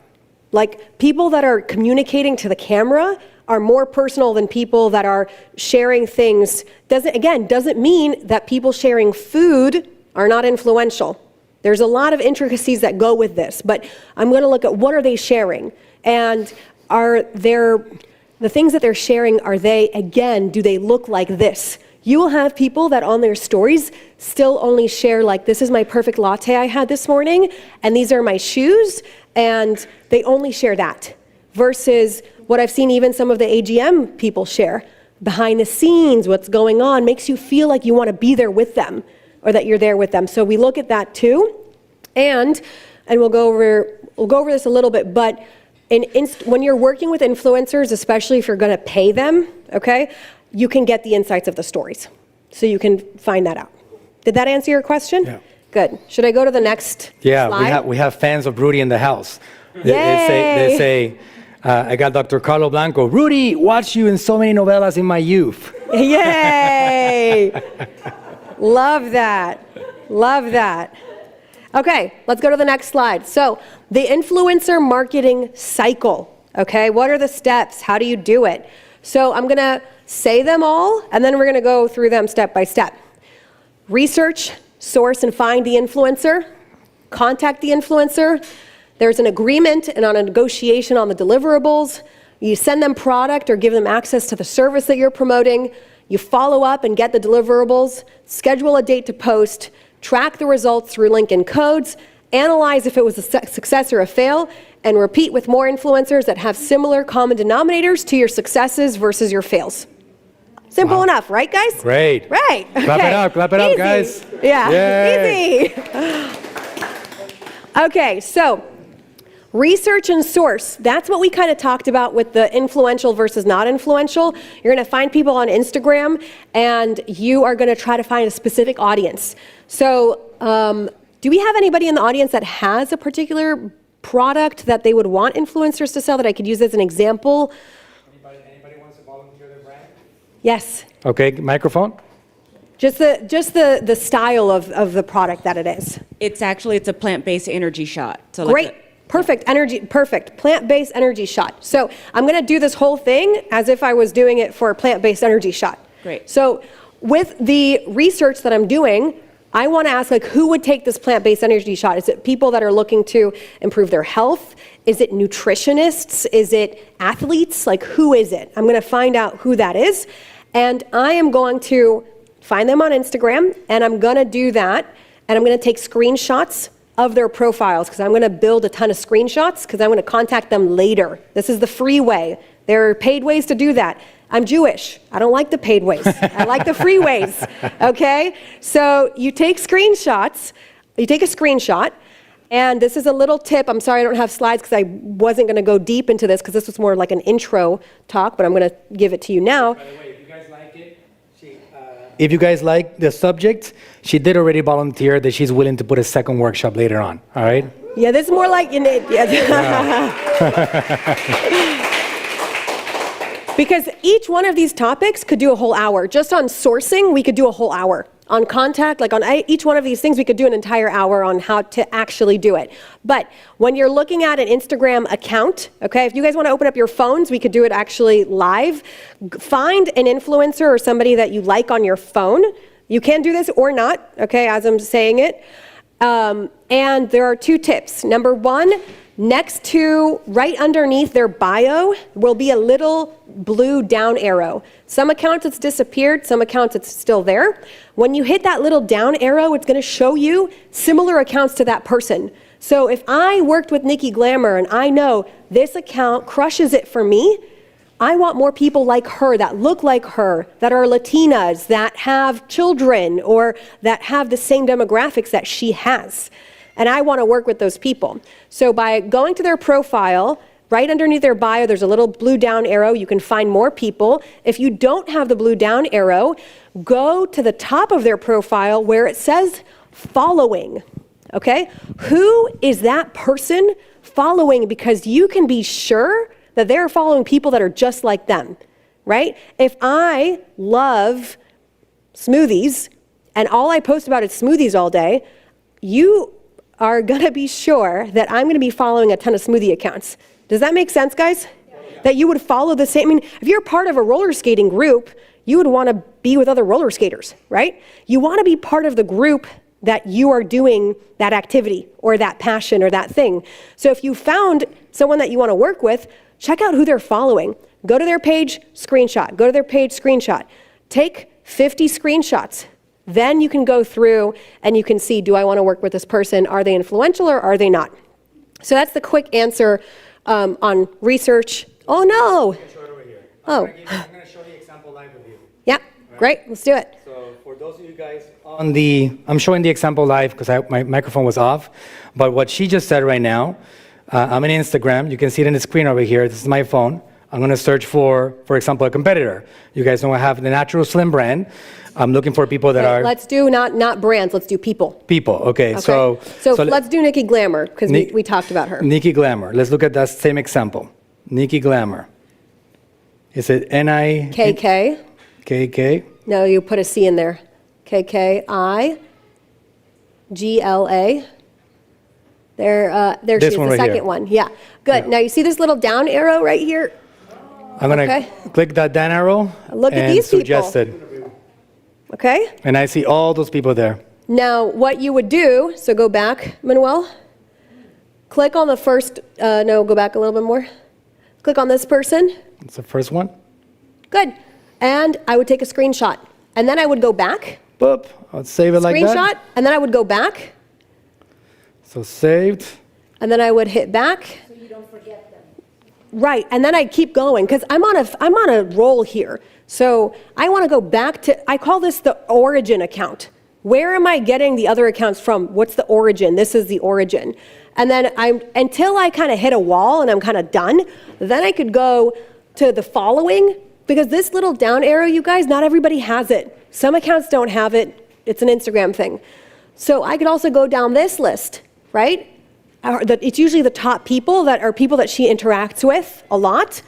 Like, people that are communicating to the camera are more personal than people that are sharing things. Doesn't mean that people sharing food are not influential. There's a lot of intricacies that go with this, but I'm going to look at what are they sharing, and the things that they're sharing, do they look like this? You will have people that on their stories still only share like, this is my perfect latte I had this morning, and these are my shoes, and they only share that. Versus what I've seen even some of the AGM people share, behind the scenes, what's going on, makes you feel like you want to be there with them, or that you're there with them. So we look at that too, and we'll go over this a little bit, but when you're working with influencers, especially if you're going to pay them, okay, you can get the insights of the stories. So you can find that out. Did that answer your question? Yeah. Good. Should I go to the next slide? we have fans of Rudy in the house. Yay! They say, I got Dr. Carlo Blanco. Rudy, watched you in so many novelas in my youth. Yay! Love that. Love that. Okay, let's go to the next slide. So the influencer marketing cycle, okay? What are the steps? How do you do it? So I'm gonna say them all, and then we're gonna go through them step by step. Research, source, and find the influencer. Contact the influencer. There's an agreement and on a negotiation on the deliverables. You send them product or give them access to the service that you're promoting. You follow up and get the deliverables. Schedule a date to post. Track the results through LinkedIn codes, analyze if it was a success or a fail, and repeat with more influencers that have similar common denominators to your successes versus your fails. Simple enough, right, guys? Great. Right. Okay. Clap it up, guys. Yeah, Yay. easy. Okay, so research and source. That's what we kind of talked about with the influential versus not influential. You're going to find people on Instagram, and you are going to try to find a specific audience. So do we have anybody in the audience that has a particular product that they would want influencers to sell that I could use as an example? Anybody wants to volunteer their brand? Yes. Okay, microphone. Just the style of the product that it is. It's a plant-based energy shot. So Great. Perfect energy, perfect. Plant-based energy shot. So I'm gonna do this whole thing as if I was doing it for a plant-based energy shot. Great. So with the research that I'm doing, I wanna ask, like, who would take this plant-based energy shot? Is it people that are looking to improve their health? Is it nutritionists? Is it athletes? Like, who is it? I'm gonna find out who that is, and I am going to find them on Instagram, and I'm gonna do that, and I'm gonna take screenshots of their profiles, because I'm gonna build a ton of screenshots, because I'm gonna contact them later. This is the free way. There are paid ways to do that. I'm Jewish. I don't like the paid ways. I like the free ways, okay? So you take screenshots, you take a screenshot, and this is a little tip. I'm sorry I don't have slides because I wasn't gonna go deep into this because this was more like an intro talk, but I'm gonna give it to you now. By the way, if you guys like it, if you guys like the subject, she did already volunteer that she's willing to put a second workshop later on, all right? Yeah, this is more like, because each one of these topics could do a whole hour. Just on sourcing, we could do a whole hour. On contact, like on each one of these things, we could do an entire hour on how to actually do it. But when you're looking at an Instagram account, okay, if you guys want to open up your phones, we could do it actually live. Find an influencer or somebody that you like on your phone. You can do this or not, okay, as I'm saying it. And there are 2 tips. Number 1, next to, right underneath their bio, will be a little blue down arrow. Some accounts it's disappeared, some accounts it's still there. When you hit that little down arrow, it's gonna show you similar accounts to that person. So if I worked with Nikki Glamour and I know this account crushes it for me, I want more people like her, that look like her, that are Latinas, that have children, or that have the same demographics that she has. And I want to work with those people. So by going to their profile, right underneath their bio, there's a little blue down arrow. You can find more people. If you don't have the blue down arrow, go to the top of their profile where it says following, okay? Who is that person following? Because you can be sure that they're following people that are just like them, right? If I love smoothies and all I post about is smoothies all day, you are gonna be sure that I'm gonna be following a ton of smoothie accounts. Does that make sense, guys? Yeah. That you would follow the same, I mean, if you're part of a roller skating group, you would wanna be with other roller skaters, right? You wanna be part of the group that you are doing that activity or that passion or that thing. So if you found someone that you wanna work with, check out who they're following. Go to their page, screenshot. Go to their page, screenshot. Take 50 screenshots. Then you can go through and you can see, do I want to work with this person? Are they influential or are they not? So that's the quick answer on research. Oh, no. Oh. I'm going to show the example live with you. Yeah, great. Let's do it. So for those of you guys I'm showing the example live because my microphone was off. But what she just said right now, I'm on Instagram. You can see it in the screen over here. This is my phone. I'm going to search for example, a competitor. You guys know I have the Natural Slim brand. I'm looking for people that are... Let's do not brands, let's do people. People, okay. So let's do Nikki Glamour, because we talked about her. Nikki Glamour. Let's look at that same example. Nikki Glamour. Is it N-I... KK. KK? No, you put a C in there. KKIGLA. There she is, the right second here. one. Yeah, good. Yeah. Now you see this little down arrow right here? I'm going to click that down arrow. Look at and these people. suggested. Okay? And I see all those people there. Now, what you would do, so go back, Manuel. Click on the first, no, go back a little bit more. Click on this person. It's the first one. Good. And I would take a screenshot. And then I would go back. Boop. I'll save it like that. Screenshot. And then I would go back. So saved. And then I would hit back. So you don't forget them. Right. And then I'd keep going because I'm on a roll here. So I want to go back to, I call this the origin account. Where am I getting the other accounts from? What's the origin? This is the origin. And then until I kind of hit a wall and I'm kind of done, then I could go to the following, because this little down arrow, you guys, not everybody has it. Some accounts don't have it. It's an Instagram thing. So I could also go down this list, right? It's usually the top people that are people that she interacts with a lot.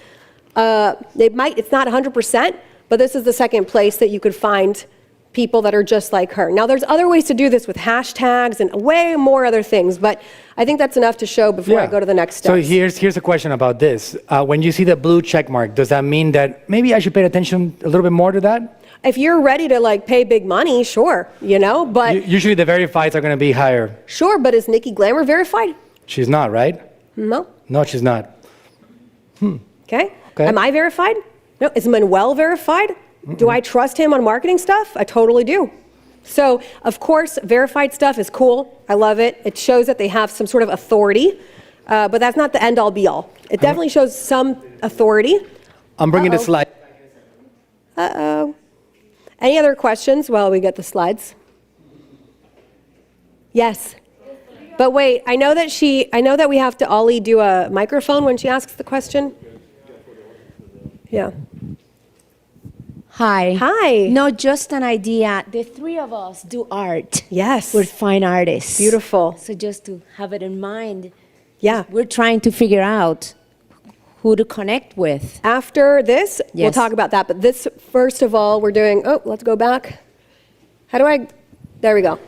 It's not 100%, but this is the second place that you could find people that are just like her. Now, there's other ways to do this with hashtags and way more other things, but I think that's enough to show before I go to the next step. So here's a question about this. When you see the blue check mark, does that mean that maybe I should pay attention a little bit more to that? If you're ready to like pay big money, sure, but Usually the verifieds are going to be higher. Sure, but is Nikki Glamour verified? She's not, right? No. No, she's not. Okay. Am I verified? No. Is Manuel verified? Do I trust him on marketing stuff? I totally do. So, of course, verified stuff is cool. I love it. It shows that they have some sort of authority, but that's not the end-all, be-all. It definitely shows some authority. I'm bringing the slide. Uh-oh. Any other questions while we get the slides? Yes. But wait, I know that we have to Ollie do a microphone when she asks the question. Yeah. Hi. Hi. No, just an idea. The three of us do art. Yes. We're fine artists. Beautiful. So just to have it in mind. Yeah. We're trying to figure out who to connect with. After this, we'll Yes. talk about that. But this, first of all, we're doing, let's go back. There we go.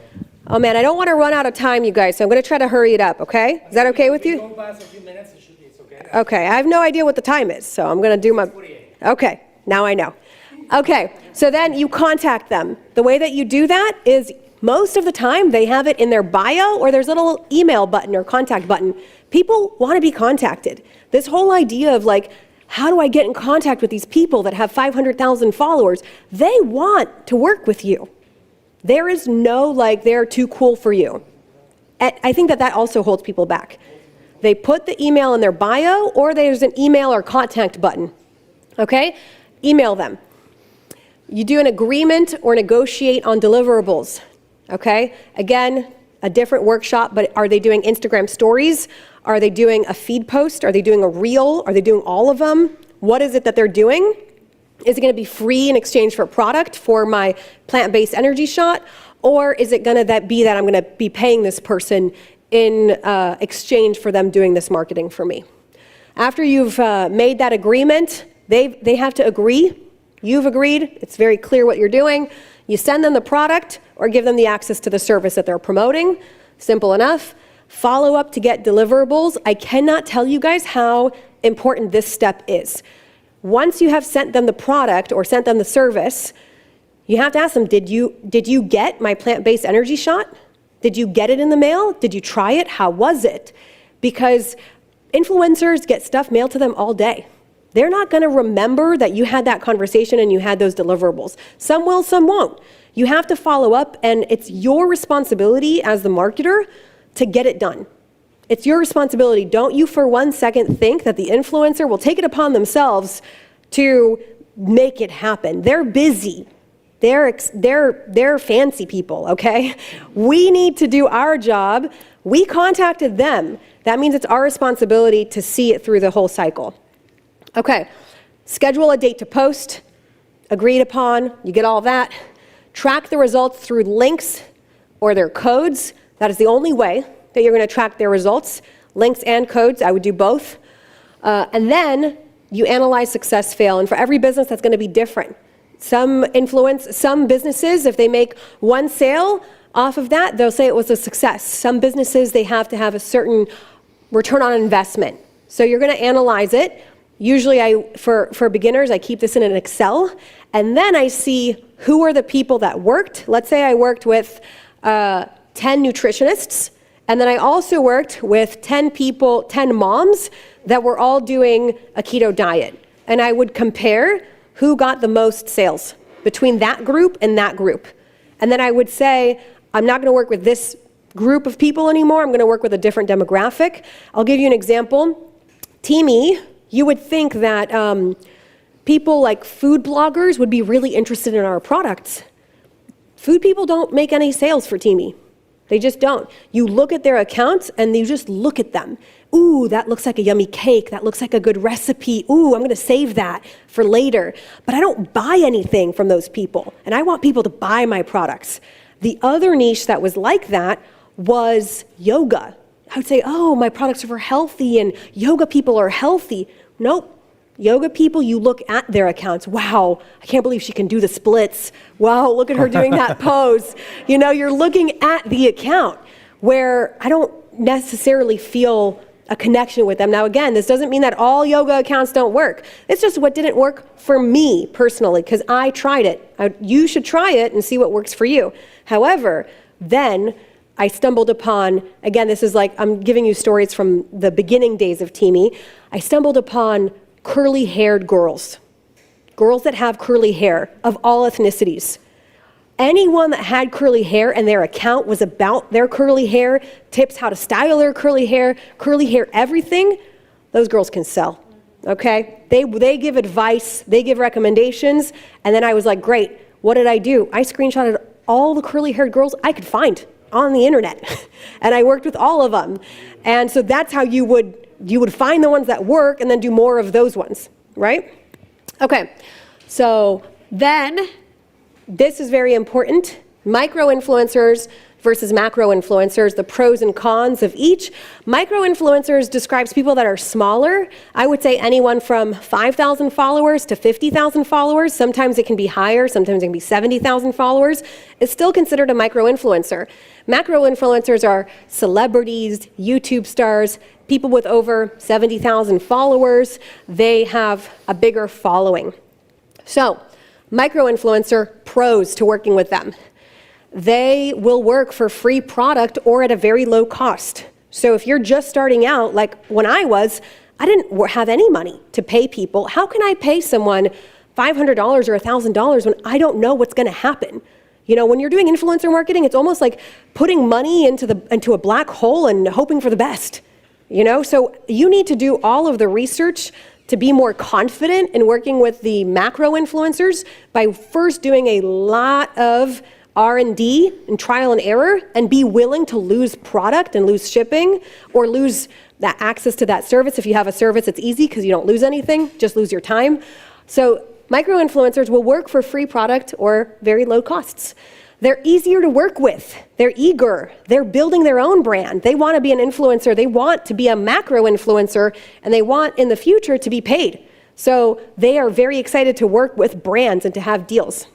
Oh man, I don't want to run out of time, you guys, so I'm going to try to hurry it up, okay? Is that okay with you? Go past a few minutes, it's okay. Okay, I have no idea what the time is, so I'm going to do my... Okay, now I know. Okay, so then you contact them. The way that you do that is most of the time they have it in their bio or there's a little email button or contact button. People want to be contacted. This whole idea of like, how do I get in contact with these people that have 500,000 followers? They want to work with you. There is no like, they're too cool for you. I think that also holds people back. They put the email in their bio or there's an email or contact button. Okay? Email them. You do an agreement or negotiate on deliverables. Okay? Again, a different workshop, but are they doing Instagram stories? Are they doing a feed post? Are they doing a reel? Are they doing all of them? What is it that they're doing? Is it going to be free in exchange for a product for my plant-based energy shot? Or is it going to be that I'm going to be paying this person in exchange for them doing this marketing for me? After you've made that agreement, they have to agree. You've agreed. It's very clear what you're doing. You send them the product or give them the access to the service that they're promoting. Simple enough. Follow up to get deliverables. I cannot tell you guys how important this step is. Once you have sent them the product or sent them the service, you have to ask them, did you get my plant-based energy shot? Did you get it in the mail? Did you try it? How was it? Because influencers get stuff mailed to them all day. They're not going to remember that you had that conversation and you had those deliverables. Some will, some won't. You have to follow up, and it's your responsibility as the marketer to get it done. It's your responsibility. Don't you for 1 second think that the influencer will take it upon themselves to make it happen. They're busy. They're fancy people, okay? We need to do our job. We contacted them. That means it's our responsibility to see it through the whole cycle. Okay, schedule a date to post, agreed upon, you get all that. Track the results through links or their codes. That is the only way that you're going to track their results. Links and codes, I would do both. And then you analyze success, fail. And for every business, that's going to be different. Some businesses, if they make one sale off of that, they'll say it was a success. Some businesses, they have to have a certain return on investment. So you're going to analyze it. Usually, for beginners, I keep this in an Excel. And then I see who are the people that worked. Let's say I worked with 10 nutritionists. And then I also worked with 10 moms that were all doing a keto diet. And I would compare who got the most sales between that group and that group. And then I would say, I'm not going to work with this group of people anymore. I'm going to work with a different demographic. I'll give you an example. Teami, you would think that people like food bloggers would be really interested in our products. Food people don't make any sales for Teami. They just don't. You look at their accounts and you just look at them. Ooh, that looks like a yummy cake. That looks like a good recipe. Ooh, I'm going to save that for later. But I don't buy anything from those people. And I want people to buy my products. The other niche that was like that was yoga. I would say, oh, my products are for healthy and yoga people are healthy. Nope. Yoga people, you look at their accounts. Wow, I can't believe she can do the splits. Wow, look at her doing that pose. You know, you're looking at the account where I don't necessarily feel a connection with them. Now, again, this doesn't mean that all yoga accounts don't work. It's just what didn't work for me personally, because I tried it. You should try it and see what works for you. However, then I stumbled upon, again, this is like, I'm giving you stories from the beginning days of Teami. I stumbled upon curly-haired girls. Girls that have curly hair of all ethnicities. Anyone that had curly hair and their account was about their curly hair, tips how to style their curly hair everything, those girls can sell, okay? They give advice, they give recommendations, and then I was like, great, what did I do? I screenshotted all the curly-haired girls I could find on the internet, and I worked with all of them. And so that's how you would find the ones that work and then do more of those ones, right? Okay, so then, this is very important. Micro-influencers versus macro-influencers, the pros and cons of each. Micro-influencers describes people that are smaller. I would say anyone from 5,000 followers to 50,000 followers. Sometimes it can be higher, sometimes it can be 70,000 followers. It's still considered a micro-influencer. Macro-influencers are celebrities, YouTube stars, people with over 70,000 followers. They have a bigger following. So, micro-influencer, pros to working with them. They will work for free product or at a very low cost. So if you're just starting out, like when I didn't have any money to pay people. How can I pay someone $500 or $1,000 when I don't know what's gonna happen? You know, when you're doing influencer marketing, it's almost like putting money into a black hole and hoping for the best. You know, so you need to do all of the research to be more confident in working with the macro influencers by first doing a lot of R&D and trial and error, and be willing to lose product and lose shipping or lose that access to that service. If you have a service, it's easy because you don't lose anything, just lose your time. So micro influencers will work for free product or very low costs. They're easier to work with. They're eager. They're building their own brand. They want to be an influencer. They want to be a macro influencer, and they want in the future to be paid. So they are very excited to work with brands and to have deals.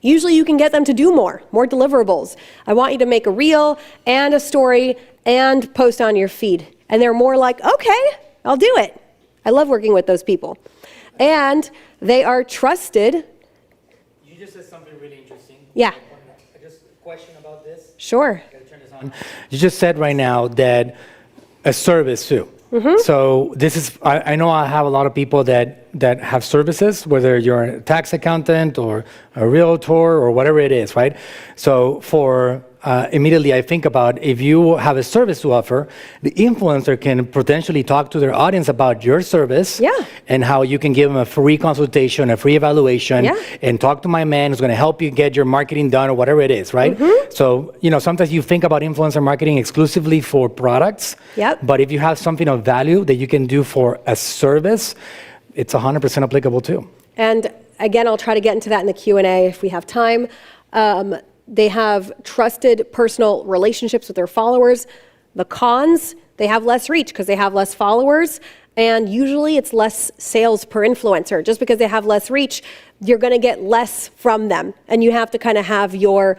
Usually you can get them to do more deliverables. I want you to make a reel and a story and post on your feed. And they're more like, okay, I'll do it. I love working with those people. And they are trusted. You just said something really interesting. Yeah. Just a question about this. Sure. I gotta turn this on. You just said right now that a service too. Mm-hmm. So this is, I know I have a lot of people that have services, whether you're a tax accountant or a realtor or whatever it is, right? So for immediately I think about if you have a service to offer, the influencer can potentially talk to their audience about your service, and how you can give them a free consultation, a free evaluation, and talk to my man who's going to help you get your marketing done or whatever it is, right? Mm-hmm. So, you know, sometimes you think about influencer marketing exclusively for products, but if you have something of value that you can do for a service, it's 100% applicable too. And again, I'll try to get into that in the Q&A if we have time. They have trusted personal relationships with their followers. The cons, they have less reach because they have less followers, and usually it's less sales per influencer. Just because they have less reach, you're going to get less from them, and you have to kind of have your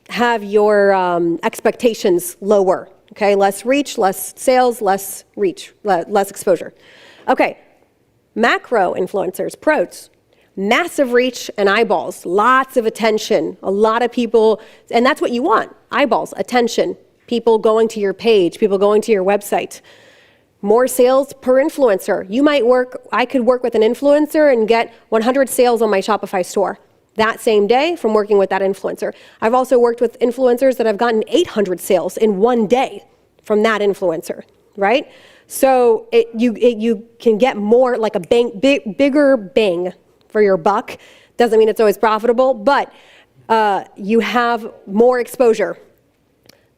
expectations lower. Okay, less reach, less sales, less reach, less exposure. Okay, macro influencers, pros. Massive reach and eyeballs, lots of attention, a lot of people, and that's what you want, eyeballs, attention, people going to your page, people going to your website. More sales per influencer. I could work with an influencer and get 100 sales on my Shopify store that same day from working with that influencer. I've also worked with influencers that have gotten 800 sales in one day from that influencer, right? So you can get more, like a bigger bang for your buck. Doesn't mean it's always profitable, but you have more exposure.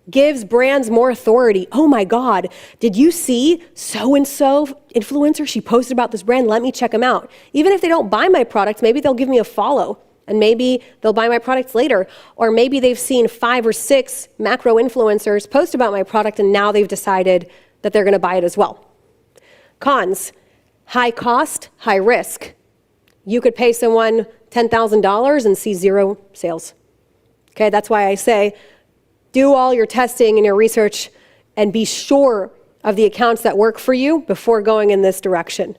Gives brands more authority. Oh my God, did you see so-and-so influencer? She posted about this brand, let me check them out. Even if they don't buy my products, maybe they'll give me a follow, and maybe they'll buy my products later. Or maybe they've seen 5 or 6 macro influencers post about my product, and now they've decided that they're gonna buy it as well. Cons. high cost, high risk. You could pay someone $10,000 and see 0 sales. Okay, that's why I say do all your testing and your research and be sure of the accounts that work for you before going in this direction.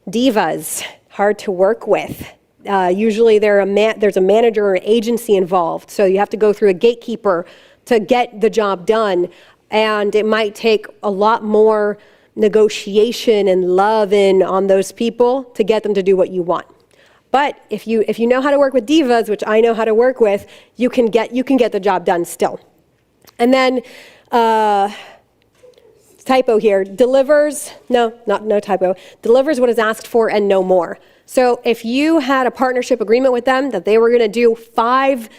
Divas, hard to work with. Usually there's a manager or an agency involved, so you have to go through a gatekeeper to get the job done, and it might take a lot more negotiation and love in on those people to get them to do what you want. But if you know how to work with divas, which I know how to work with, you can get the job done still. And then typo here, delivers no typo, delivers what is asked for and no more. So if you had a partnership agreement with them that they were going to do 5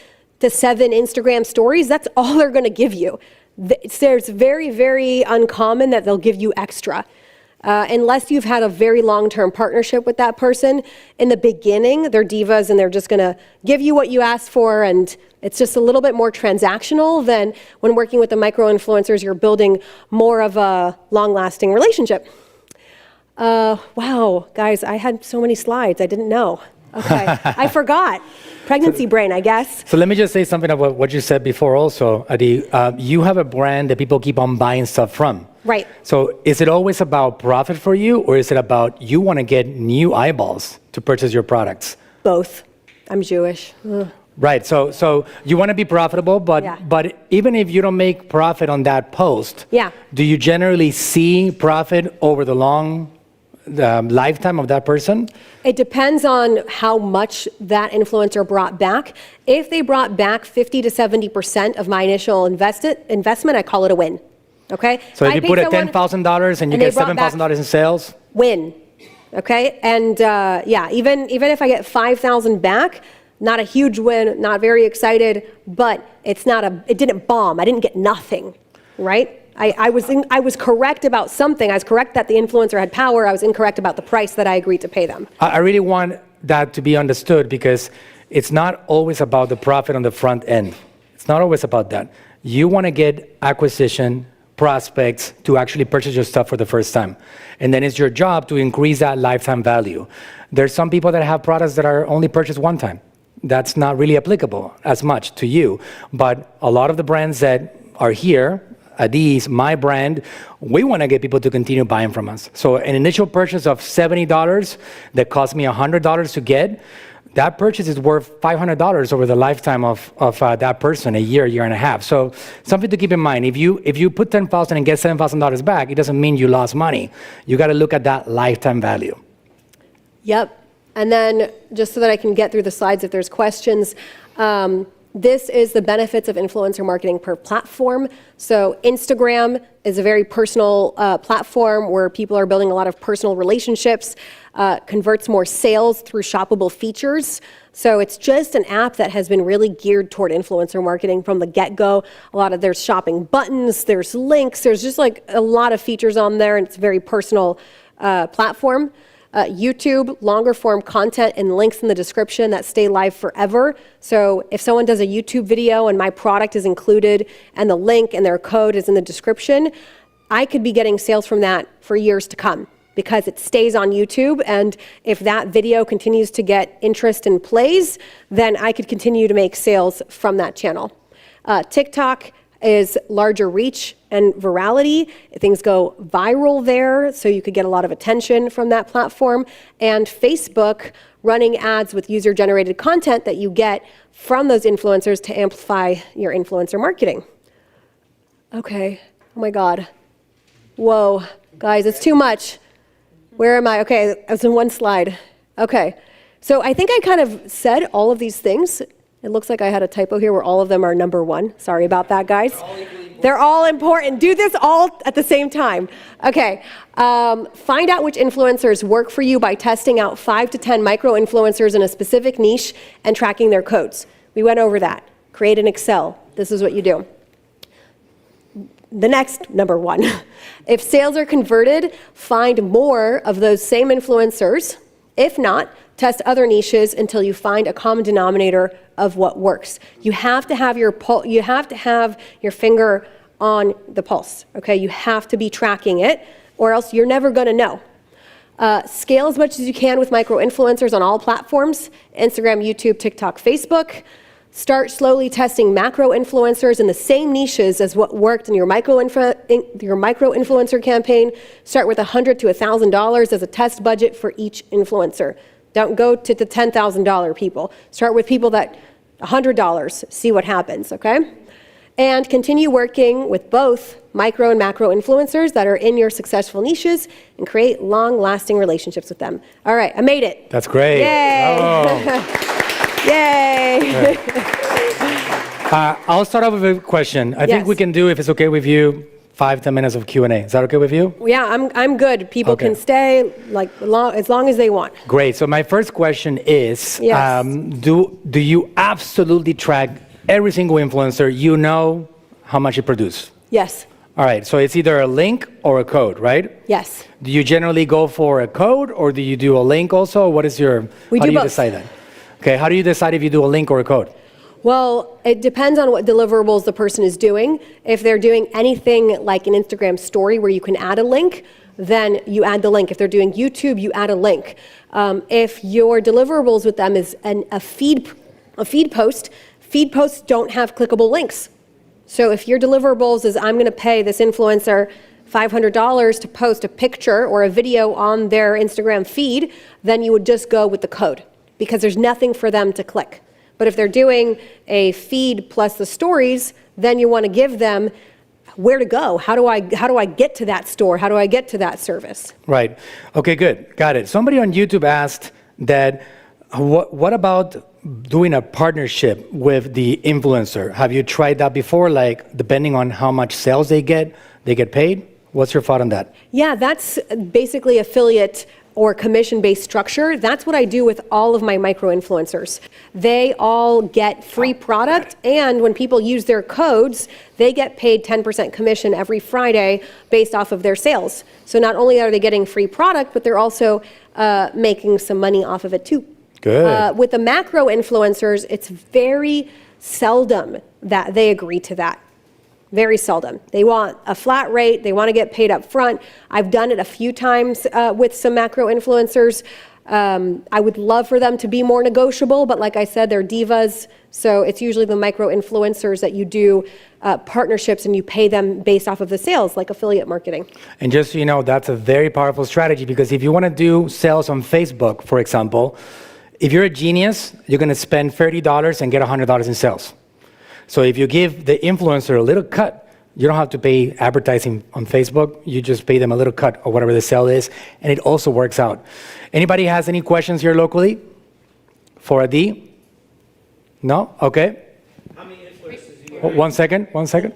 to 7 Instagram stories, that's all they're going to give you. It's very, very uncommon that they'll give you extra. Unless you've had a very long-term partnership with that person. In the beginning, they're divas and they're just going to give you what you asked for, and it's just a little bit more transactional than when working with the micro-influencers, you're building more of a long-lasting relationship. Wow, guys, I had so many slides, I didn't know. Okay, I forgot. Pregnancy brain, I guess. So let me just say something about what you said before also, Adi. You have a brand that people keep on buying stuff from. Right. So is it always about profit for you, or is it about you want to get new eyeballs to purchase your products? Both. I'm Jewish. Ugh. Right. So you want to be profitable, but Yeah. but even if you don't make profit on that post, Yeah. do you generally see profit over the lifetime of that person? It depends on how much that influencer brought back. If they brought back 50 to 70% of my initial investment, I call it a win. Okay? So if I you paid put someone $10,000 and you and they get brought back $7,000 in sales, win. Okay? And yeah, even if I get 5,000 back, not a huge win, not very excited, but it didn't bomb. I didn't get nothing, right? I was correct about something. I was correct that the influencer had power. I was incorrect about the price that I agreed to pay them. I really want that to be understood, because it's not always about the profit on the front end. It's not always about that. You want to get acquisition, prospects to actually purchase your stuff for the first time. And then it's your job to increase that lifetime value. There's some people that have products that are only purchased one time. That's not really applicable as much to you. But a lot of the brands that are here, Adi's, my brand, we want to get people to continue buying from us. So an initial purchase of $70 that cost me $100 to get, that purchase is worth $500 over the lifetime of that person, a year and a half. So something to keep in mind. If you put $10,000 and get $7,000 back, it doesn't mean you lost money. You got to look at that lifetime value. Yep. And then just so that I can get through the slides if there's questions, this is the benefits of influencer marketing per platform. So Instagram is a very personal platform where people are building a lot of personal relationships, converts more sales through shoppable features. So it's just an app that has been really geared toward influencer marketing from the get-go. There's shopping buttons, there's links, there's just like a lot of features on there, and it's a very personal platform. YouTube, longer form content and links in the description that stay live forever. So if someone does a YouTube video and my product is included and the link and their code is in the description, I could be getting sales from that for years to come because it stays on YouTube. And if that video continues to get interest and plays, then I could continue to make sales from that channel. TikTok is larger reach and virality. Things go viral there, so you could get a lot of attention from that platform. And Facebook, running ads with user-generated content that you get from those influencers to amplify your influencer marketing. Okay, oh my God. Whoa, guys, it's too much. Where am I? Okay, I was in one slide. Okay, so I think I kind of said all of these things. It looks like I had a typo here where all of them are number 1. Sorry about that, guys. They're all important. Do this all at the same time. Okay. Find out which influencers work for you by testing out 5 to 10 micro-influencers in a specific niche and tracking their codes. We went over that. Create an Excel. This is what you do. The next, number 1. If sales are converted, find more of those same influencers. If not, test other niches until you find a common denominator of what works. You have to have your finger on the pulse. Okay, you have to be tracking it, or else you're never going to know. Scale as much as you can with micro-influencers on all platforms, Instagram, YouTube, TikTok, Facebook. Start slowly testing macro-influencers in the same niches as what worked in your micro-influencer campaign. Start with $100 to $1,000 as a test budget for each influencer. Don't go to the $10,000 people. Start with people that $100, see what happens, okay? And continue working with both micro and macro influencers that are in your successful niches and create long-lasting relationships with them. All right, I made it. That's great. Yay. Yay. I'll start off with a question. I think Yes. we can do, if it's okay with you, 5-10 minutes of Q&A. Is that okay with you? Yeah, I'm good. People Okay. can stay like as long as they want. Great. So my first question is, Yes. do you absolutely track every single influencer? You know how much it produces? Yes, All right. So it's either a link or a code, right? yes. Do you generally go for a code or do you do a link also? What is your, We how do do you both. decide that? Okay. How do you decide if you do a link or a code? Well, it depends on what deliverables the person is doing. If they're doing anything like an Instagram story where you can add a link, then you add the link. If they're doing YouTube, you add a link. If your deliverables with them is a feed post, feed posts don't have clickable links. So if your deliverables is I'm going to pay this influencer $500 to post a picture or a video on their Instagram feed, then you would just go with the code because there's nothing for them to click. But if they're doing a feed plus the stories, then you want to give them where to go. How do I get to that store? How do I get to that service? Right. Okay, good. Got it. Somebody on YouTube asked that, what about doing a partnership with the influencer? Have you tried that before? Like, depending on how much sales they get paid? What's your thought on that? Yeah, that's basically affiliate or commission-based structure. That's what I do with all of my micro-influencers. They all get free product, and when people use their codes, they get paid 10% commission every Friday based off of their sales. So not only are they getting free product, but they're also making some money off of it too. Good. With the macro-influencers, it's very seldom that they agree to that. Very seldom. They want a flat rate. They want to get paid up front. I've done it a few times with some macro influencers. I would love for them to be more negotiable, but like I said, they're divas. So it's usually the micro influencers that you do partnerships and you pay them based off of the sales, like affiliate marketing. And just so you know, that's a very powerful strategy because if you want to do sales on Facebook, for example, if you're a genius, you're going to spend $30 and get $100 in sales. So if you give the influencer a little cut, you don't have to pay advertising on Facebook. You just pay them a little cut or whatever the sale is, and it also works out. Anybody has any questions here locally for a D? No? Okay. How many influencers do you Oh, have? 1 second, 1 second.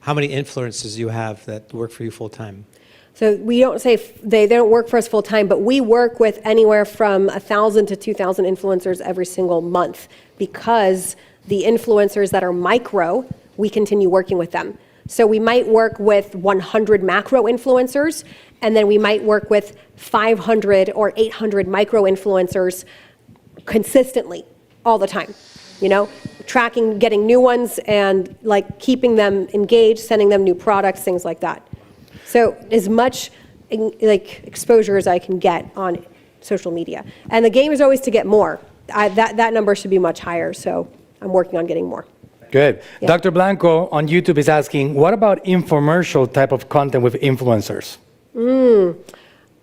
How many influencers do you have that work for you full time? So we don't say they don't work for us full time, but we work with anywhere from 1,000 to 2,000 influencers every single month because the influencers that are micro, we continue working with them. So we might work with 100 macro influencers, and then we might work with 500 or 800 micro influencers consistently all the time. You know, tracking, getting new ones, and like keeping them engaged, sending them new products, things like that. So as much like exposure as I can get on social media, and the game is always to get more. That number should be much higher. So I'm working on getting more. Good. Yeah. Dr. Blanco on YouTube is asking, what about infomercial type of content with influencers?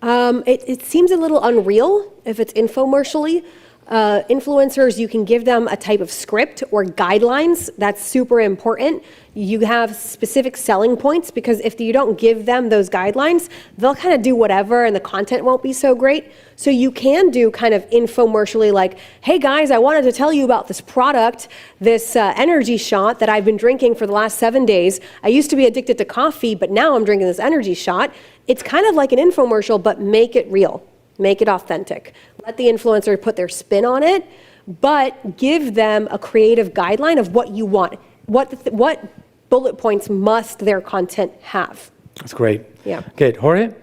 It seems a little unreal if it's infomercially. Influencers, you can give them a type of script or guidelines. That's super important. You have specific selling points because if you don't give them those guidelines, they'll kind of do whatever and the content won't be so great. So you can do kind of infomercially like, hey guys, I wanted to tell you about this product, this energy shot that I've been drinking for the last 7 days. I used to be addicted to coffee, but now I'm drinking this energy shot. It's kind of like an infomercial, but make it real. Make it authentic. Let the influencer put their spin on it, but give them a creative guideline of what you want. What bullet points must their content have? That's great. Yeah. Good. Jorge?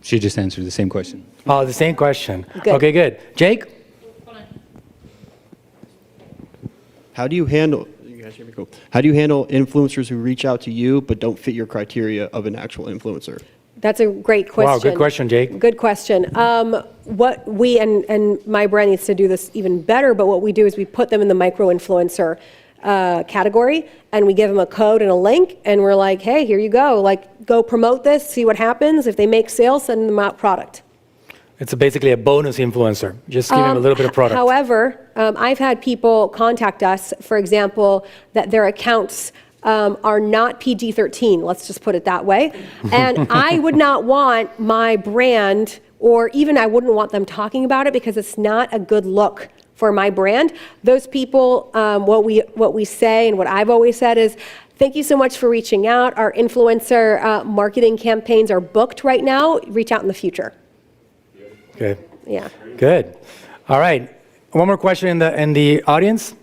She just answered the same question. Oh, the same question. Good. Okay, good. Jake? How do you handle, you guys hear me? Cool. How do you handle influencers who reach out to you but don't fit your criteria of an actual influencer? That's a great question. Wow, good question, Jake. Good question. What we, and my brand needs to do this even better, but what we do is we put them in the micro-influencer category, and we give them a code and a link, and we're like, hey, here you go. Like, go promote this, see what happens. If they make sales, send them out product. It's basically a bonus influencer. Just give them a little bit of product. However, I've had people contact us, for example, that their accounts are not PG-13, let's just put it that way. And I would not want my brand, or even I wouldn't want them talking about it because it's not a good look for my brand. Those people, what we say and what I've always said is, thank you so much for reaching out. Our influencer marketing campaigns are booked right now. Reach out in the future. Okay. Yeah. Good. All right. One more question in the audience.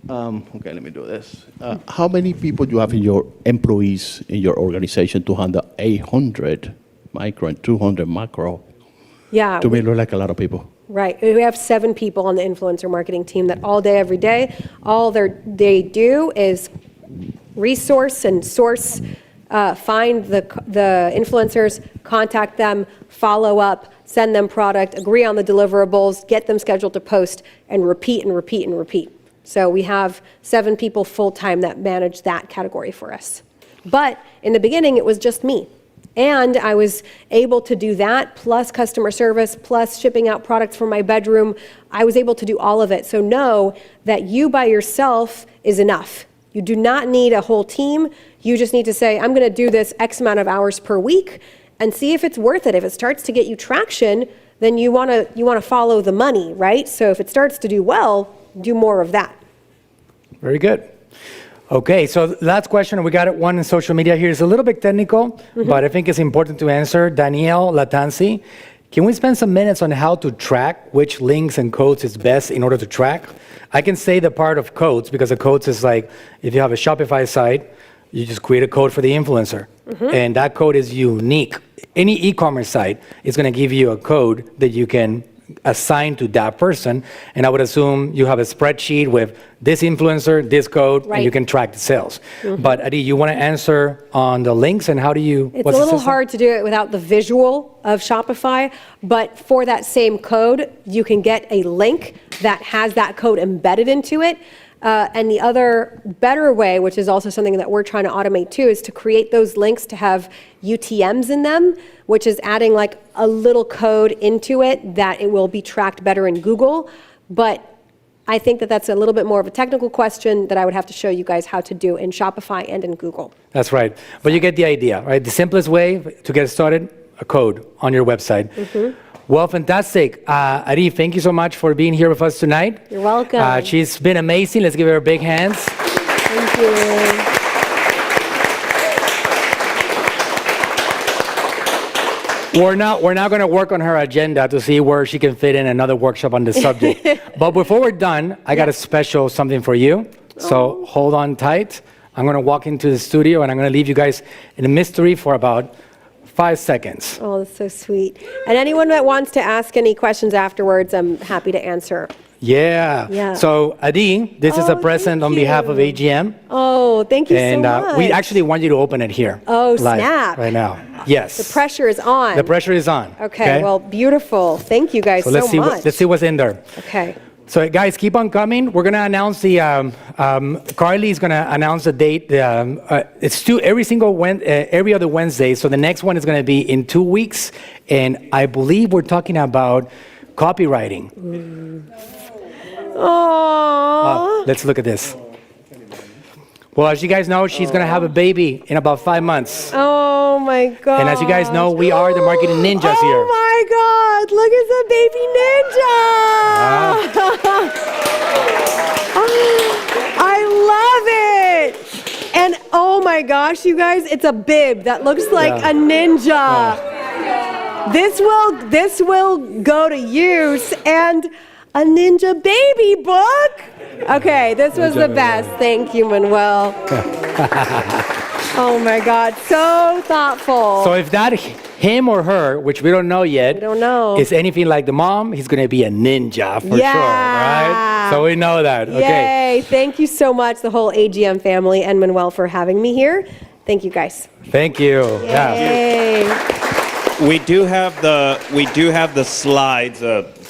Okay, let me do this. How many people do you have in your employees in your organization to handle 800 micro and 200 macro? Yeah. To me, look like a lot of people. Right. We have 7 people on the influencer marketing team that all day, every day, all they do is resource and source, find the influencers, contact them, follow up, send them product, agree on the deliverables, get them scheduled to post, and repeat and repeat and repeat. So we have 7 people full-time that manage that category for us. But in the beginning, it was just me. And I was able to do that, plus customer service, plus shipping out products from my bedroom. I was able to do all of it. So know that you by yourself is enough. You do not need a whole team. You just need to say, I'm going to do this X amount of hours per week and see if it's worth it. If it starts to get you traction, then you want to follow the money, right? So if it starts to do well, do more of that. Very good. Okay, so last question, we got one in social media here. It's a little bit technical, but I think it's important to answer. Danielle Latanzi, can we spend some minutes on how to track which links and codes is best in order to track? I can say the part of codes, because the codes is like, if you have a Shopify site, you just create a code for the influencer. And that code is unique. Any e-commerce site is going to give you a code that you can assign to that person. And I would assume you have a spreadsheet with this influencer, this code, and you can track the sales. But Adi, you want to answer on the links and how do you? It's a little hard to do it without the visual of Shopify, but for that same code, you can get a link that has that code embedded into it. And the other better way, which is also something that we're trying to automate too, is to create those links to have UTMs in them, which is adding like a little code into it that it will be tracked better in Google. But I think that that's a little bit more of a technical question that I would have to show you guys how to do in Shopify and in Google. That's right. But you get the idea, right? The simplest way to get started, a code on your website. Well, fantastic. Ari, thank you so much for being here with us tonight. You're welcome. She's been amazing. Let's give her big hands. Thank you. We're not going to work on her agenda to see where she can fit in another workshop on this subject. But before we're done, I got a special something for you. So hold on tight. I'm going to walk into the studio and I'm going to leave you guys in a mystery for about 5 seconds. Oh, that's so sweet. And anyone that wants to ask any questions afterwards, I'm happy to answer. Yeah. So Adi, this is a present on behalf of AGM. Oh, thank you so much. And we actually want you to open it here. Oh, live, snap. right now. Yes. The pressure is on. The pressure is on. Okay, well, beautiful. Thank you guys so let's see much. Let's see what's in there. Okay. So guys, keep on coming. We're gonna announce the. Carly's gonna announce the date. It's every other Wednesday. So the next one is gonna be in 2 weeks, and I believe we're talking about copywriting. Oh. Let's look at this. Well, as you guys know, she's gonna have a baby in about 5 months. Oh my God. And as you guys know, we are the marketing ninjas here. Oh my God, look at the baby ninja. I love it. And oh my gosh, you guys, it's a bib that looks like a ninja. This will go to use, and a ninja baby book. Okay, this was the best. Thank you, Manuel. Oh my God, so thoughtful. So if that him or her, which we don't know yet, is anything like the mom, he's going to be a ninja for sure, right? So we know that. Okay. Yay, thank you so much, the whole AGM family and Manuel for having me here. Thank you, guys. Thank you. Yeah. Yay. We do have the slides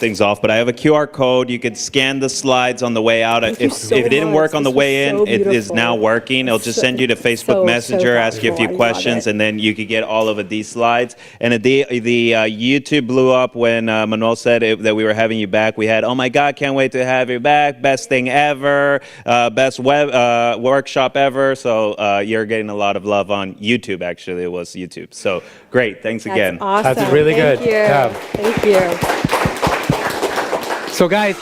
things off, but I have a QR code. You could scan the slides on the way out. Thank you If so it didn't much. work on the This way was in, so it is now beautiful. working. It'll just send you to Facebook so Messenger, ask you a few thoughtful. I love questions, it. and then you could get all of these slides. And the YouTube blew up when Manuel said that we were having you back. We had, oh my God, can't wait to have you back. Best thing ever. Best web workshop ever. So you're getting a lot of love on YouTube, actually. It was YouTube. So great. Thanks again. That's awesome. That's really Thank good. You. Yeah. Thank you. So guys,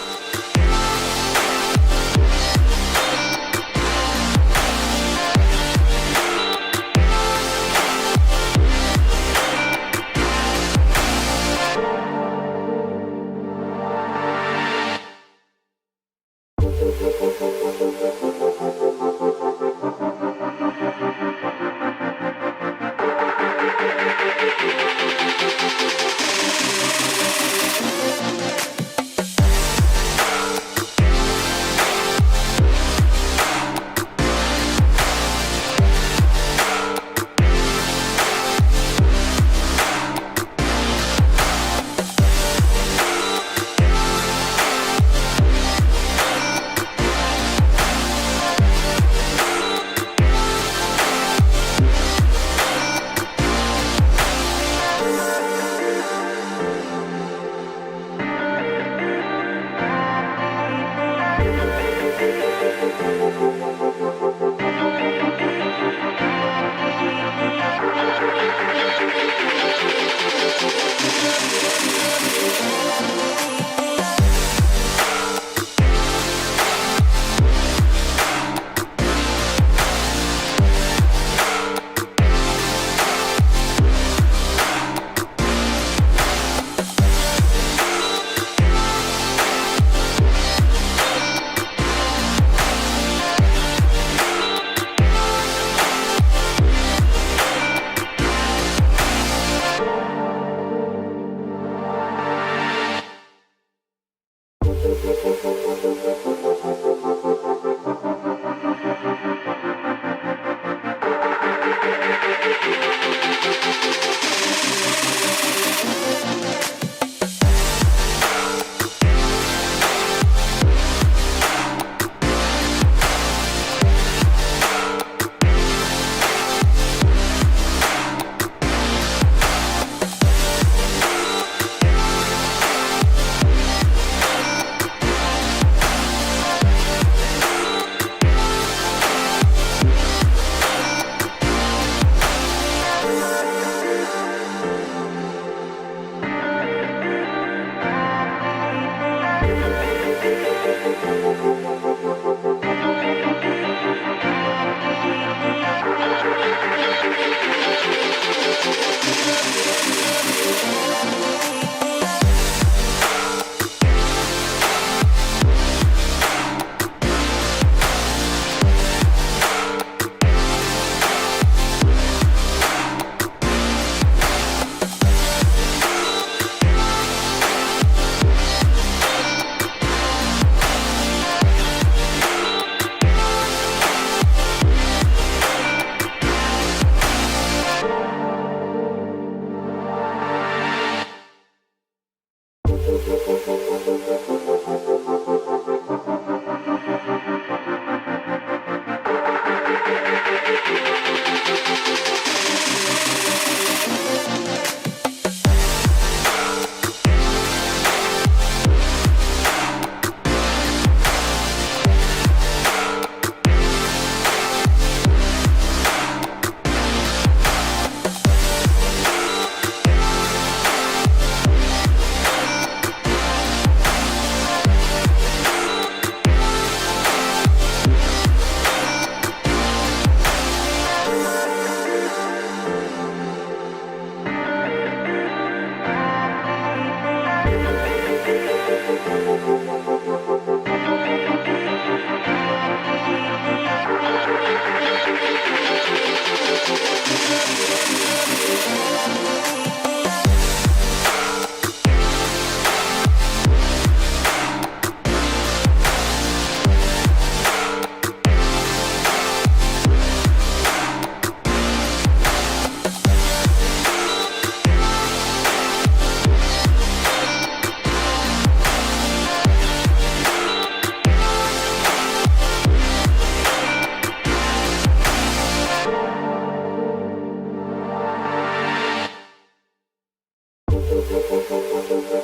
Thank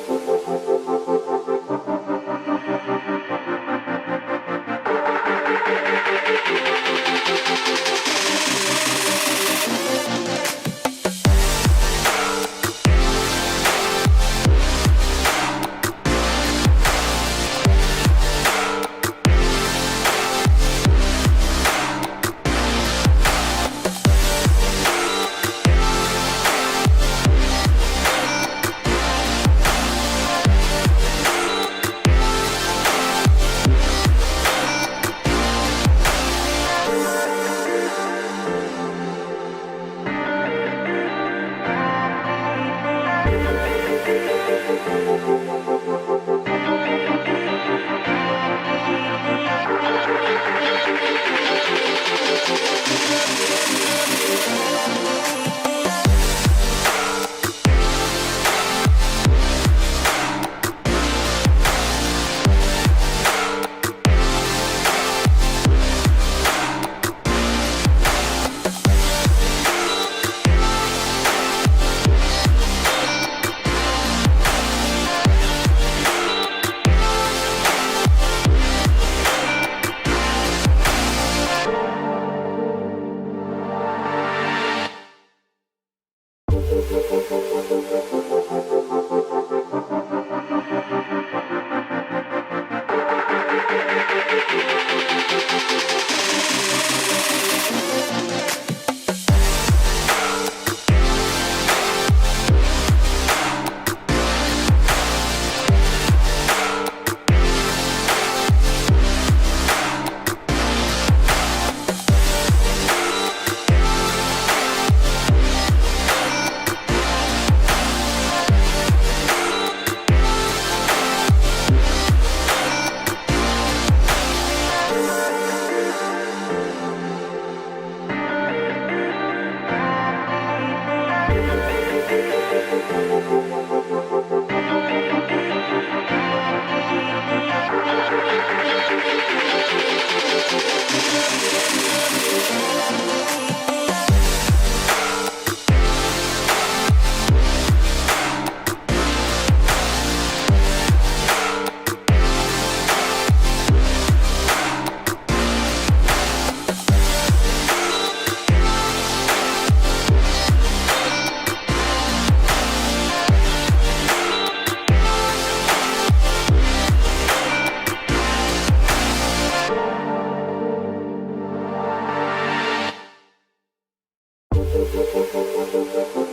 you.